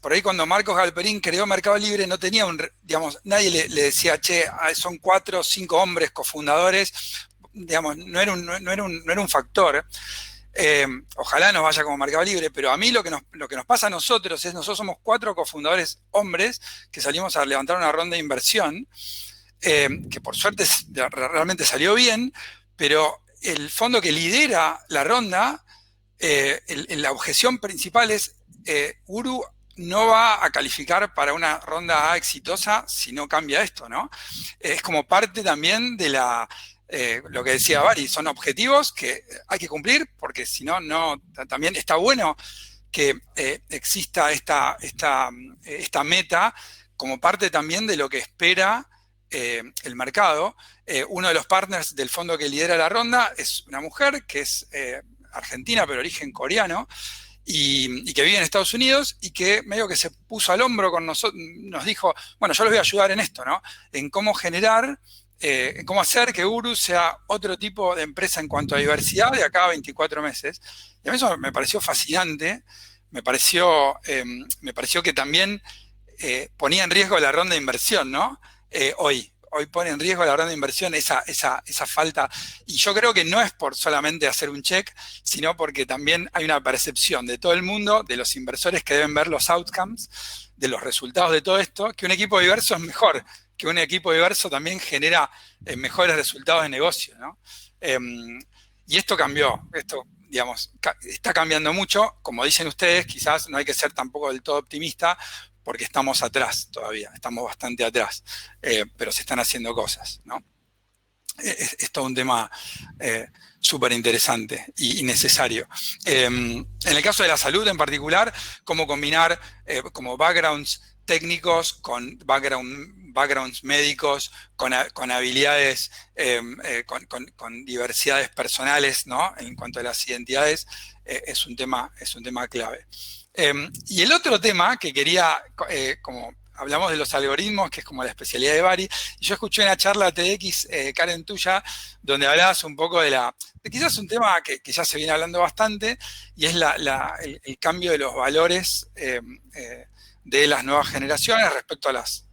Por ahí cuando Marcos Galperín creó Mercado Libre no tenía digamos, nadie le decía, che, son 4 o 5 hombres cofundadores, digamos, no era un factor. Ojalá nos vaya como Mercado Libre, pero a mí lo que nos pasa a nosotros es, nosotros somos 4 cofundadores hombres que salimos a levantar una ronda de inversión, que por suerte realmente salió bien, pero el fondo que lidera la ronda, la objeción principal es, Uru no va a calificar para una ronda A exitosa si no cambia esto, ¿no? Es como parte también de lo que decía Bari, son objetivos que hay que cumplir, porque si no, también está bueno que exista esta meta como parte también de lo que espera el mercado. Uno de los partners del fondo que lidera la ronda es una mujer que es argentina, pero origen coreano, y que vive en Estados Unidos y que medio que se puso al hombro con nosotros, nos dijo, bueno, yo les voy a ayudar en esto, ¿no? En cómo generar, en cómo hacer que Uru sea otro tipo de empresa en cuanto a diversidad de acá a 24 meses. Y a mí eso me pareció fascinante, me pareció que también ponía en riesgo la ronda de inversión, ¿no? Hoy pone en riesgo la ronda de inversión esa falta. Y yo creo que no es por solamente hacer un check, sino porque también hay una percepción de todo el mundo, de los inversores que deben ver los outcomes, de los resultados de todo esto, que un equipo diverso es mejor, que un equipo diverso también genera mejores resultados de negocio, ¿no? Y esto cambió, esto, digamos, está cambiando mucho. Como dicen ustedes, quizás no hay que ser tampoco del todo optimista, porque estamos atrás todavía, estamos bastante atrás, pero se están haciendo cosas, ¿no? Es todo un tema súper interesante y necesario. En el caso de la salud en particular, cómo combinar como backgrounds técnicos con backgrounds médicos, con habilidades, con diversidades personales, ¿no? En cuanto a las identidades, es un tema clave. Y el otro tema que quería, como hablamos de los algoritmos, que es como la especialidad de Bari, y yo escuché una charla TEDx, Karen, tuya, donde hablabas un poco de quizás un tema que ya se viene hablando bastante, y es el cambio de los valores de las nuevas generaciones respecto a las...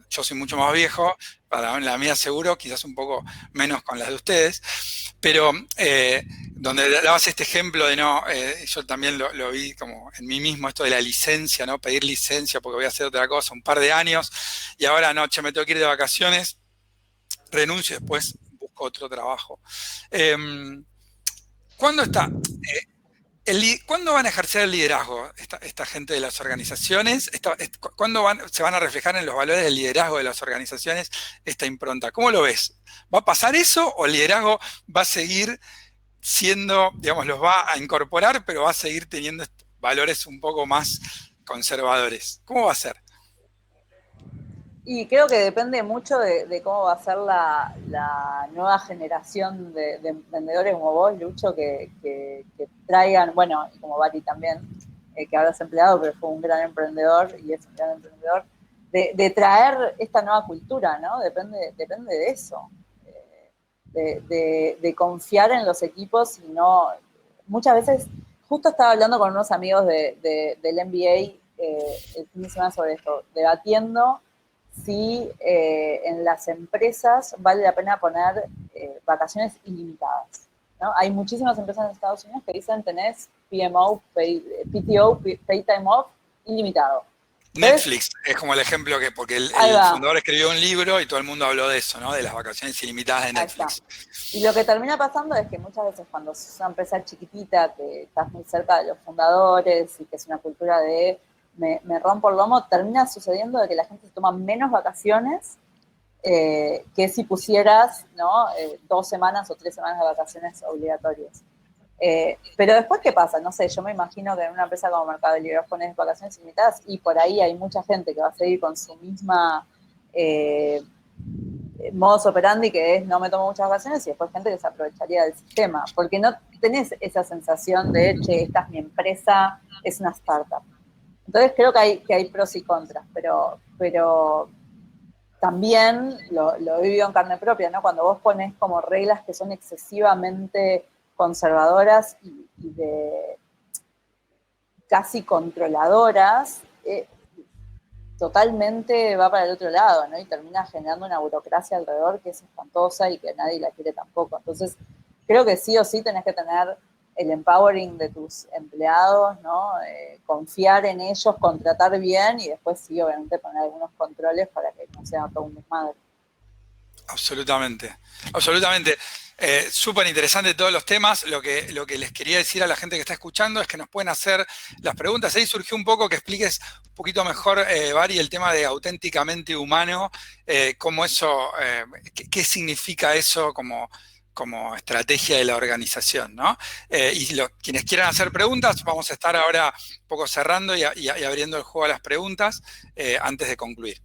Yo soy mucho más viejo, para la mía seguro, quizás un poco menos con las de ustedes, pero donde dabas este ejemplo de yo también lo vi como en mí mismo, esto de la licencia, ¿no? Pedir licencia porque voy a hacer otra cosa un par de años, y ahora me tengo que ir de vacaciones, renuncio y después busco otro trabajo. ¿Cuándo van a ejercer el liderazgo esta gente de las organizaciones? ¿Cuándo se van a reflejar en los valores del liderazgo de las organizaciones esta impronta? ¿Cómo lo ves? ¿Va a pasar eso o el liderazgo va a seguir siendo, digamos, los va a incorporar, pero va a seguir teniendo valores un poco más conservadores? ¿Cómo va a ser? Y creo que depende mucho de cómo va a ser la nueva generación de emprendedores como vos, Lucho, que traigan, bueno, y como Bati también, que ahora es empleado, pero fue un gran emprendedor y es un gran emprendedor, de traer esta nueva cultura, ¿no? Depende de eso, de confiar en los equipos y no... Muchas veces, justo estaba hablando con unos amigos del MBA el fin de semana sobre esto, debatiendo si en las empresas vale la pena poner vacaciones ilimitadas, ¿no? Hay muchísimas empresas en Estados Unidos que dicen tenés PTO, Pay Time Off, ilimitado. Netflix es como el ejemplo porque el fundador escribió un libro y todo el mundo habló de eso, ¿no? De las vacaciones ilimitadas de Netflix. Y lo que termina pasando es que muchas veces cuando es una empresa chiquitita, que estás muy cerca de los fundadores y que es una cultura de me rompo el lomo, termina sucediendo de que la gente se toma menos vacaciones que si pusieras, ¿no? 2 semanas o 3 semanas de vacaciones obligatorias. Pero después, ¿qué pasa? No sé, yo me imagino que en una empresa como Mercado Libre vos pones vacaciones ilimitadas y por ahí hay mucha gente que va a seguir con su misma modus operandi, que es no me tomo muchas vacaciones, y después gente que se aprovecharía del sistema, porque no tenés esa sensación de, che, esta es mi empresa, es una startup. Entonces creo que hay pros y contras, pero también lo he vivido en carne propia, ¿no? Cuando vos pones como reglas que son excesivamente conservadoras y de casi controladoras, totalmente va para el otro lado, ¿no? Y termina generando una burocracia alrededor que es espantosa y que nadie la quiere tampoco. Entonces, creo que sí o sí tenés que tener el empowering de tus empleados, ¿no? Confiar en ellos, contratar bien y después sí, obviamente, poner algunos controles para que no sea todo un desmadre. Absolutamente, absolutamente. Súper interesante todos los temas. Lo que les quería decir a la gente que está escuchando es que nos pueden hacer las preguntas. Ahí surgió un poco que expliques un poquito mejor, Bari, el tema de auténticamente humano, cómo eso, qué significa eso como estrategia de la organización, ¿no? Y quienes quieran hacer preguntas, vamos a estar ahora un poco cerrando y abriendo el juego a las preguntas antes de concluir.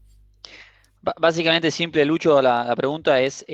Básicamente simple, Lucho, la pregunta es,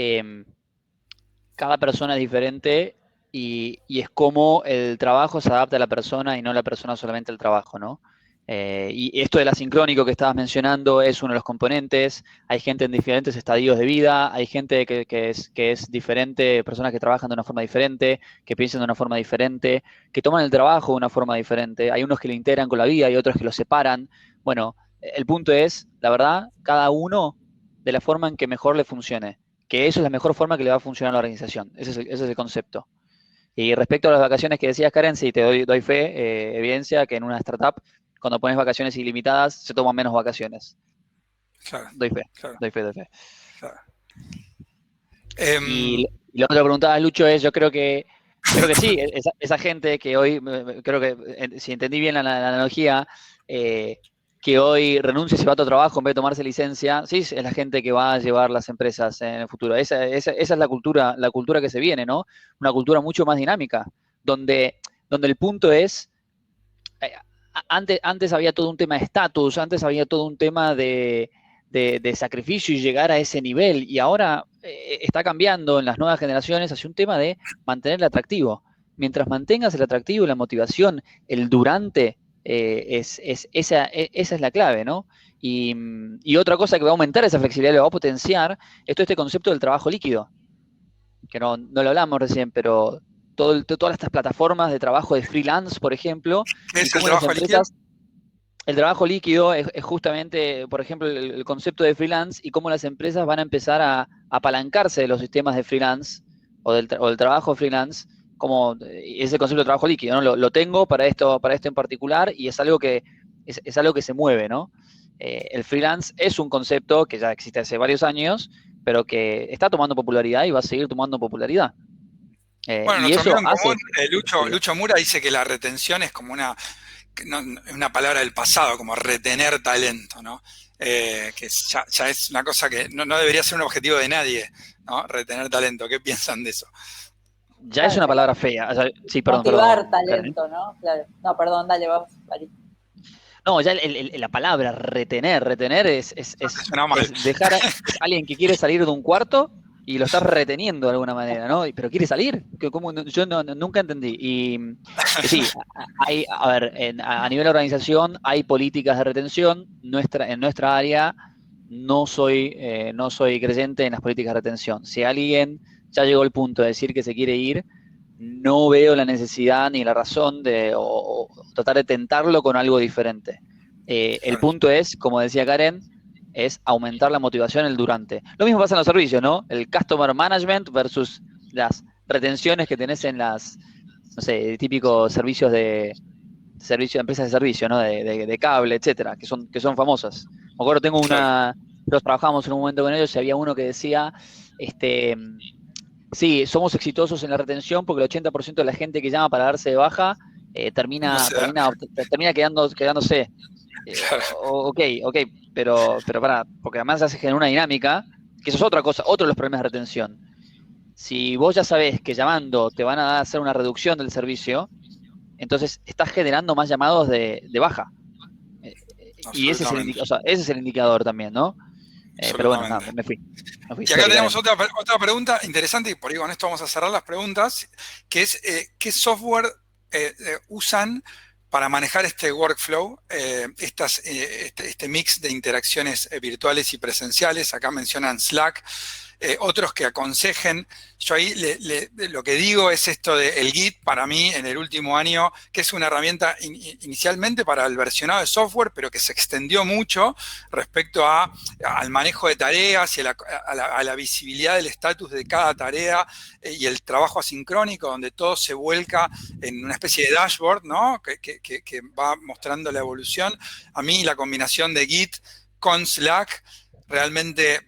cada persona es diferente y es cómo el trabajo se adapta a la persona y no la persona solamente al trabajo, ¿no? Y esto del asincrónico que estabas mencionando es uno de los componentes. Hay gente en diferentes estadios de vida, hay gente que es diferente, personas que trabajan de una forma diferente, que piensan de una forma diferente, que toman el trabajo de una forma diferente. Hay unos que lo integran con la vida y otros que lo separan. Bueno, el punto es, la verdad, cada uno de la forma en que mejor le funcione, que eso es la mejor forma que le va a funcionar a la organización. Ese es el concepto. Y respecto a las vacaciones que decías, Karen, sí, te doy fe, evidencia que en una startup, cuando pones vacaciones ilimitadas, se toman menos vacaciones. Claro, Doy fe, claro, doy fe, doy fe. claro. Y lo que te preguntaba, Lucho, es, yo creo que sí, esa gente que hoy, creo que, si entendí bien la analogía, que hoy renuncia y se va a otro trabajo en vez de tomarse licencia, sí, es la gente que va a llevar las empresas en el futuro. Esa es la cultura que se viene, ¿no? Una cultura mucho más dinámica, donde el punto es, antes había todo un tema de estatus, antes había todo un tema de sacrificio y llegar a ese nivel, y ahora está cambiando en las nuevas generaciones hacia un tema de mantener el atractivo. Mientras mantengas el atractivo y la motivación, el durante, esa es la clave, ¿no? Y otra cosa que va a aumentar esa flexibilidad, lo va a potenciar, es todo este concepto del trabajo líquido, que no lo hablamos recién, pero todas estas plataformas de trabajo de freelance, por ejemplo, ¿Qué y es el cómo las trabajo líquido? empresas, el trabajo líquido es justamente, por ejemplo, el concepto de freelance y cómo las empresas van a empezar a apalancarse de los sistemas de freelance o del trabajo freelance, como ese concepto de trabajo líquido, ¿no? Lo tengo para esto en particular y es algo que se mueve, ¿no? El freelance es un concepto que ya existe hace varios años, pero que está tomando popularidad y va a seguir tomando popularidad. Bueno, Y nuestro amigo eso en hace común, Lucho Mura, dice que la retención es como una palabra del pasado, como retener talento, ¿no? Que ya es una cosa que no debería ser un objetivo de nadie, ¿no? Retener talento. ¿Qué piensan de eso? ya es una palabra fea. O sea, sí, Motivar perdón, Karen. talento, ¿no? Claro. No, perdón, dale, vamos, Mari. No, ya la palabra retener Suena mal. es alguien que quiere salir de un cuarto y lo está reteniendo de alguna manera, ¿no? Pero quiere salir, yo nunca entendí. Y sí, a ver, a nivel de organización hay políticas de retención. En nuestra área no soy creyente en las políticas de retención. Si alguien ya llegó al punto de decir que se quiere ir, no veo la necesidad ni la razón de o tratar de tentarlo con algo diferente. El punto es, como decía Karen, es aumentar la motivación el durante. Lo mismo pasa en los servicios, ¿no? El customer management versus las retenciones que tenés en las, no sé, típicos servicios de empresas de servicio, ¿no? De cable, etcétera, que son famosas. Me acuerdo, nosotros trabajamos en un momento con ellos y había uno que decía, sí, somos exitosos en la retención porque el 80% de la gente que llama para darse de baja No termina, sé. termina quedándose. Ok, pero porque además se genera una dinámica, que eso es otra cosa, otro de los problemas de retención. Si vos ya sabés que llamando te van a hacer una reducción del servicio, entonces estás generando más llamados de baja. Y ese es el indicador también, ¿no? Pero bueno, nada, me fui. Y acá tenemos otra pregunta interesante, y por ahí con esto vamos a cerrar las preguntas, que es ¿qué software usan para manejar este workflow, este mix de interacciones virtuales y presenciales? Acá mencionan Slack. Otros que aconsejen. Yo ahí lo que digo es esto del Git, para mí, en el último año, que es una herramienta inicialmente para el versionado de software, pero que se extendió mucho respecto al manejo de tareas y a la visibilidad del estatus de cada tarea y el trabajo asincrónico, donde todo se vuelca en una especie de dashboard, ¿no? que va mostrando la evolución. A mí la combinación de Git con Slack realmente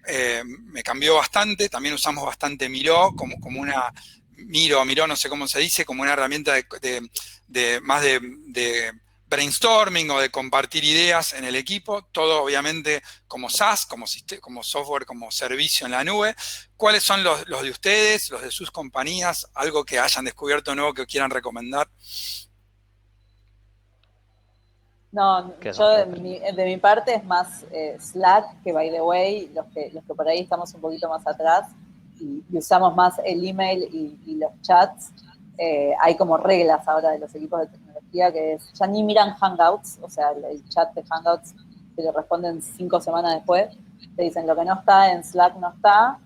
me cambió bastante. También usamos bastante Miro como una... Miro, no sé cómo se dice, como una herramienta de brainstorming o de compartir ideas en el equipo. Todo obviamente como SaaS, como software, como servicio en la nube. ¿Cuáles son los de ustedes, los de sus compañías? Algo que hayan descubierto nuevo que quieran recomendar. No, yo de mi parte es más Slack, que by the way, los que por ahí estamos un poquito más atrás y usamos más el email y los chats, hay como reglas ahora de los equipos de tecnología que ya ni miran Hangouts, o sea, el chat de Hangouts te lo responden 5 semanas después, te dicen lo que no está en Slack no está,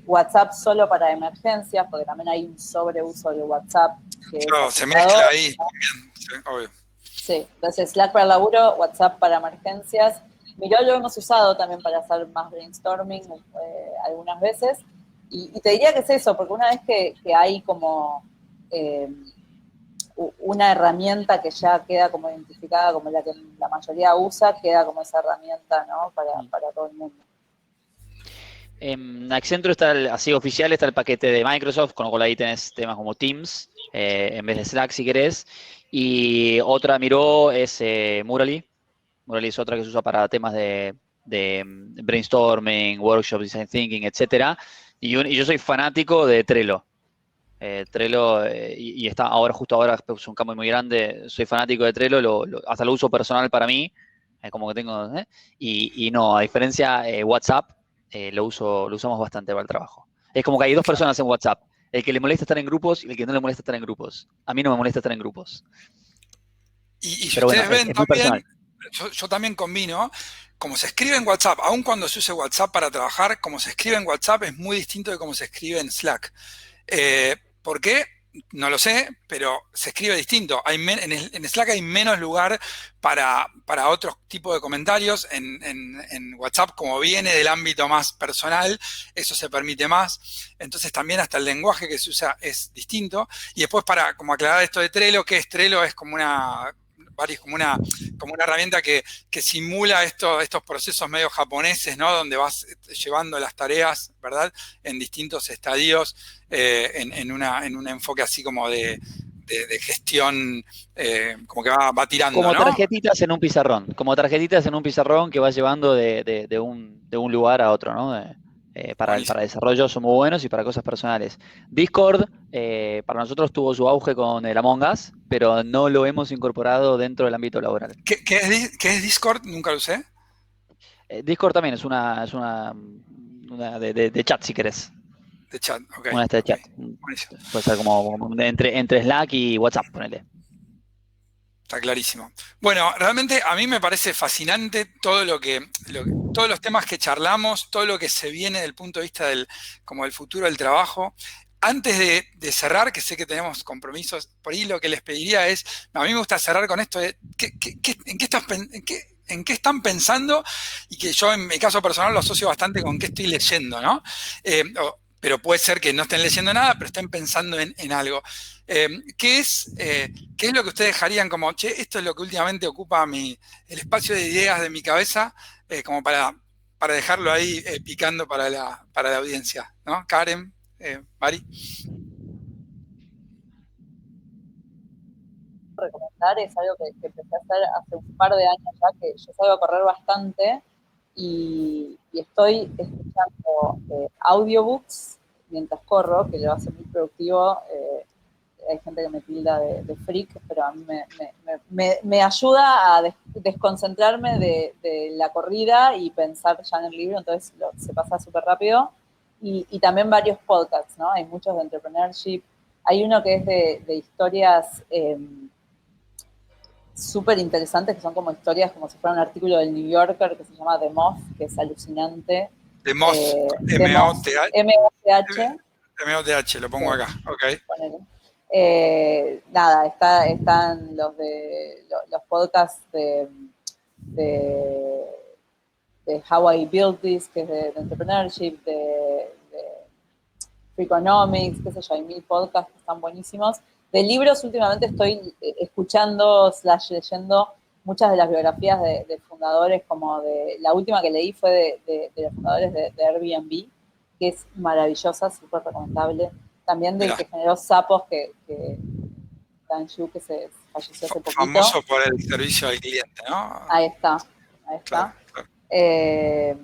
WhatsApp solo para emergencias, porque también hay un sobreuso de WhatsApp que Claro, es se afectador, mezcla ahí ¿no? también, sí, obvio. Sí, entonces Slack para laburo, WhatsApp para emergencias. Miro lo hemos usado también para hacer más brainstorming algunas veces. Y te diría que es eso, porque una vez que hay como una herramienta que ya queda como identificada como la que la mayoría usa, queda como esa herramienta, ¿no? Para todo el mundo. En Accenture está, así oficial, está el paquete de Microsoft, con lo cual ahí tenés temas como Teams, en vez de Slack si querés. Y otra Miro es Murally. Murally es otra que se usa para temas de brainstorming, workshops, design thinking, etcétera. Y yo soy fanático de Trello. Trello, y está ahora, justo ahora, es un cambio muy grande. Soy fanático de Trello, hasta lo uso personal para mí, como que tengo. Y no, a diferencia WhatsApp, lo usamos bastante para el trabajo. Es como que hay dos personas en WhatsApp: el que le molesta estar en grupos y el que no le molesta estar en grupos. A mí no me molesta estar en grupos. Y si Pero bueno, ustedes ven es muy personal. también, yo también combino, como se escribe en WhatsApp, aun cuando se use WhatsApp para trabajar, como se escribe en WhatsApp es muy distinto de cómo se escribe en Slack. ¿Por qué? No lo sé, pero se escribe distinto. En Slack hay menos lugar para otros tipos de comentarios. En WhatsApp, como viene del ámbito más personal, eso se permite más. Entonces también hasta el lenguaje que se usa es distinto. Y después para como aclarar esto de Trello, ¿qué es Trello? Es como una herramienta que simula estos procesos medio japoneses, ¿no? Donde vas llevando las tareas, ¿verdad? En distintos estadios, en un enfoque así como de gestión, como que va tirando, Como ¿no? tarjetitas en un pizarrón, que vas llevando de un lugar a otro, ¿no? Para Buenísimo. desarrollo son muy buenos y para cosas personales. Discord, para nosotros tuvo su auge con el Among Us, pero no lo hemos incorporado dentro del ámbito laboral. ¿Qué es Discord? Nunca lo usé. Discord también es una de chat, si querés. De chat, ok, Una de ok. chat. Buenísimo. Puede ser como entre Slack y WhatsApp, ponele. Está clarísimo. Bueno, realmente a mí me parece fascinante todos los temas que charlamos, todo lo que se viene del punto de vista como del futuro del trabajo. Antes de cerrar, que sé que tenemos compromisos, por ahí lo que les pediría es, a mí me gusta cerrar con esto de en qué están pensando, y que yo en mi caso personal lo asocio bastante con qué estoy leyendo, ¿no? Pero puede ser que no estén leyendo nada, pero estén pensando en algo. Eh, ¿qué es, ¿Qué es lo que ustedes dejarían como, che, esto es lo que últimamente ocupa el espacio de ideas de mi cabeza, como para dejarlo ahí picando para la audiencia, ¿no? Karen, Mari. Recomendar es algo que empecé a hacer hace un par de años ya, que yo salgo a correr bastante y estoy escuchando audiobooks mientras corro, que lo hace muy productivo. Hay gente que me tilda de freak, pero a mí me ayuda a desconcentrarme de la corrida y pensar ya en el libro, entonces se pasa súper rápido. Y también varios podcasts, ¿no? Hay muchos de entrepreneurship. Hay uno que es de historias súper interesantes, que son como historias como si fuera un artículo del New Yorker, que se llama The Moth, que es alucinante. De Moth, The Moth, M-O-T-H, M-O-T-H, M-O-T-H, lo pongo acá, ok. ponele. Nada, están los podcasts de, de How I Built This, que es de entrepreneurship, de Freakonomics, qué sé yo, hay 1000 podcasts que están buenísimos. De libros, últimamente estoy escuchando / leyendo muchas de las biografías de fundadores, como la última que leí fue de los fundadores de Airbnb, que es maravillosa, súper recomendable. También del Mirá, que generó Sapos, que Dan Yu, que se falleció hace poquito. famoso por el servicio al cliente, ¿no? Ahí está, ahí Claro, está. claro. Eh,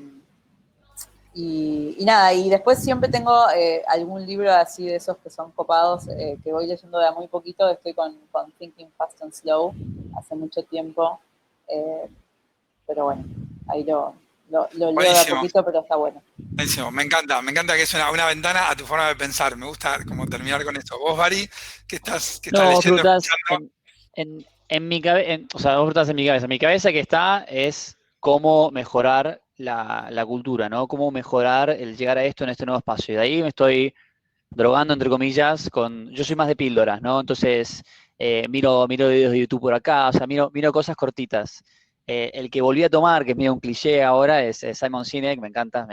y nada, y después siempre tengo algún libro así de esos que son copados, que voy leyendo de a muy poquito. Estoy con Thinking Fast and Slow hace mucho tiempo, pero bueno, ahí lo Lo leo de a Buenísimo. poquito, pero está bueno. Buenísimo, me encanta que es una ventana a tu forma de pensar. Me gusta como terminar con esto. Vos, Bari, ¿qué estás No, vos leyendo, frutas escuchando? en mi cabeza, o sea, vos frutas en mi cabeza. Mi cabeza que está es cómo mejorar la cultura, ¿no? Cómo mejorar el llegar a esto en este nuevo espacio. Y de ahí me estoy drogando, entre comillas, yo soy más de píldoras, ¿no? Entonces, miro videos de YouTube por acá, o sea, miro cosas cortitas. El que volví a tomar, que es medio un cliché ahora, es Simon Sinek, me encanta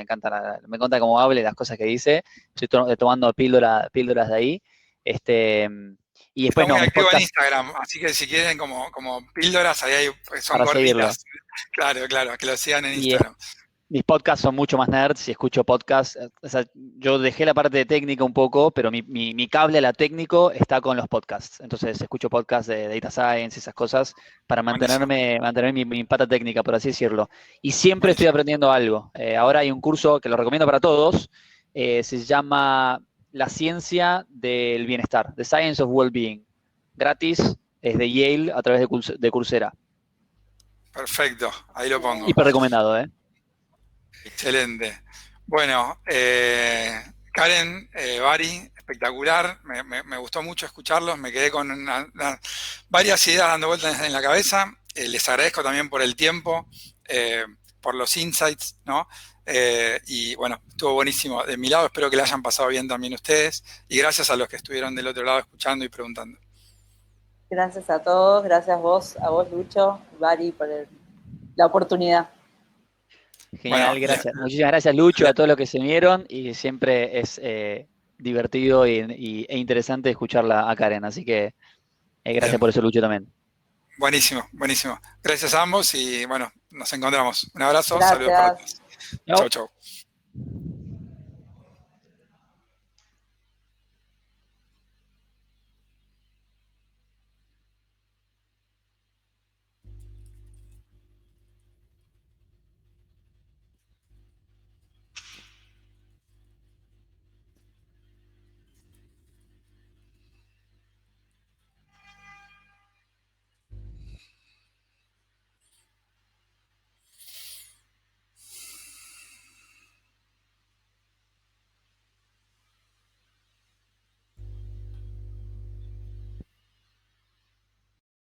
cómo habla y las cosas que dice. Estoy tomando píldoras de ahí. Este, y Está después muy no, mis activo en podcasts Instagram, así que si quieren como píldoras, ahí son para seguirlo. cortitas. Claro, que lo sigan en Y Instagram. mis podcasts son mucho más nerds y escucho podcasts. O sea, yo dejé la parte de técnica un poco, pero mi cable a la técnico está con los podcasts. Entonces escucho podcasts de data science y esas cosas para Buenísimo, mantener mi pata técnica, por así decirlo. Y siempre estoy buenísimo. aprendiendo algo. Ahora hay un curso que lo recomiendo para todos. Se llama La ciencia del bienestar, The Science of Wellbeing. Gratis, es de Yale a través de Coursera. Perfecto, ahí lo pongo. Hiper recomendado, ¿eh? Excelente. Bueno, Karen, Bari, espectacular. Me gustó mucho escucharlos. Me quedé con varias ideas dando vueltas en la cabeza. Les agradezco también por el tiempo, por los insights, ¿no? Y bueno, estuvo buenísimo. De mi lado, espero que le hayan pasado bien también ustedes. Y gracias a los que estuvieron del otro lado escuchando y preguntando. Gracias a todos, gracias a vos, Lucho, Bari, por la oportunidad. Genial, Bueno, gracias. Muchísimas gracias, Lucho, a todos los que se unieron y siempre es divertido e interesante escucharla a Karen, así que gracias bien. por eso, Lucho, también. Buenísimo, buenísimo. Gracias a ambos y bueno, nos encontramos. Un abrazo, Gracias. saludos para todos. Chao. Chau, chau.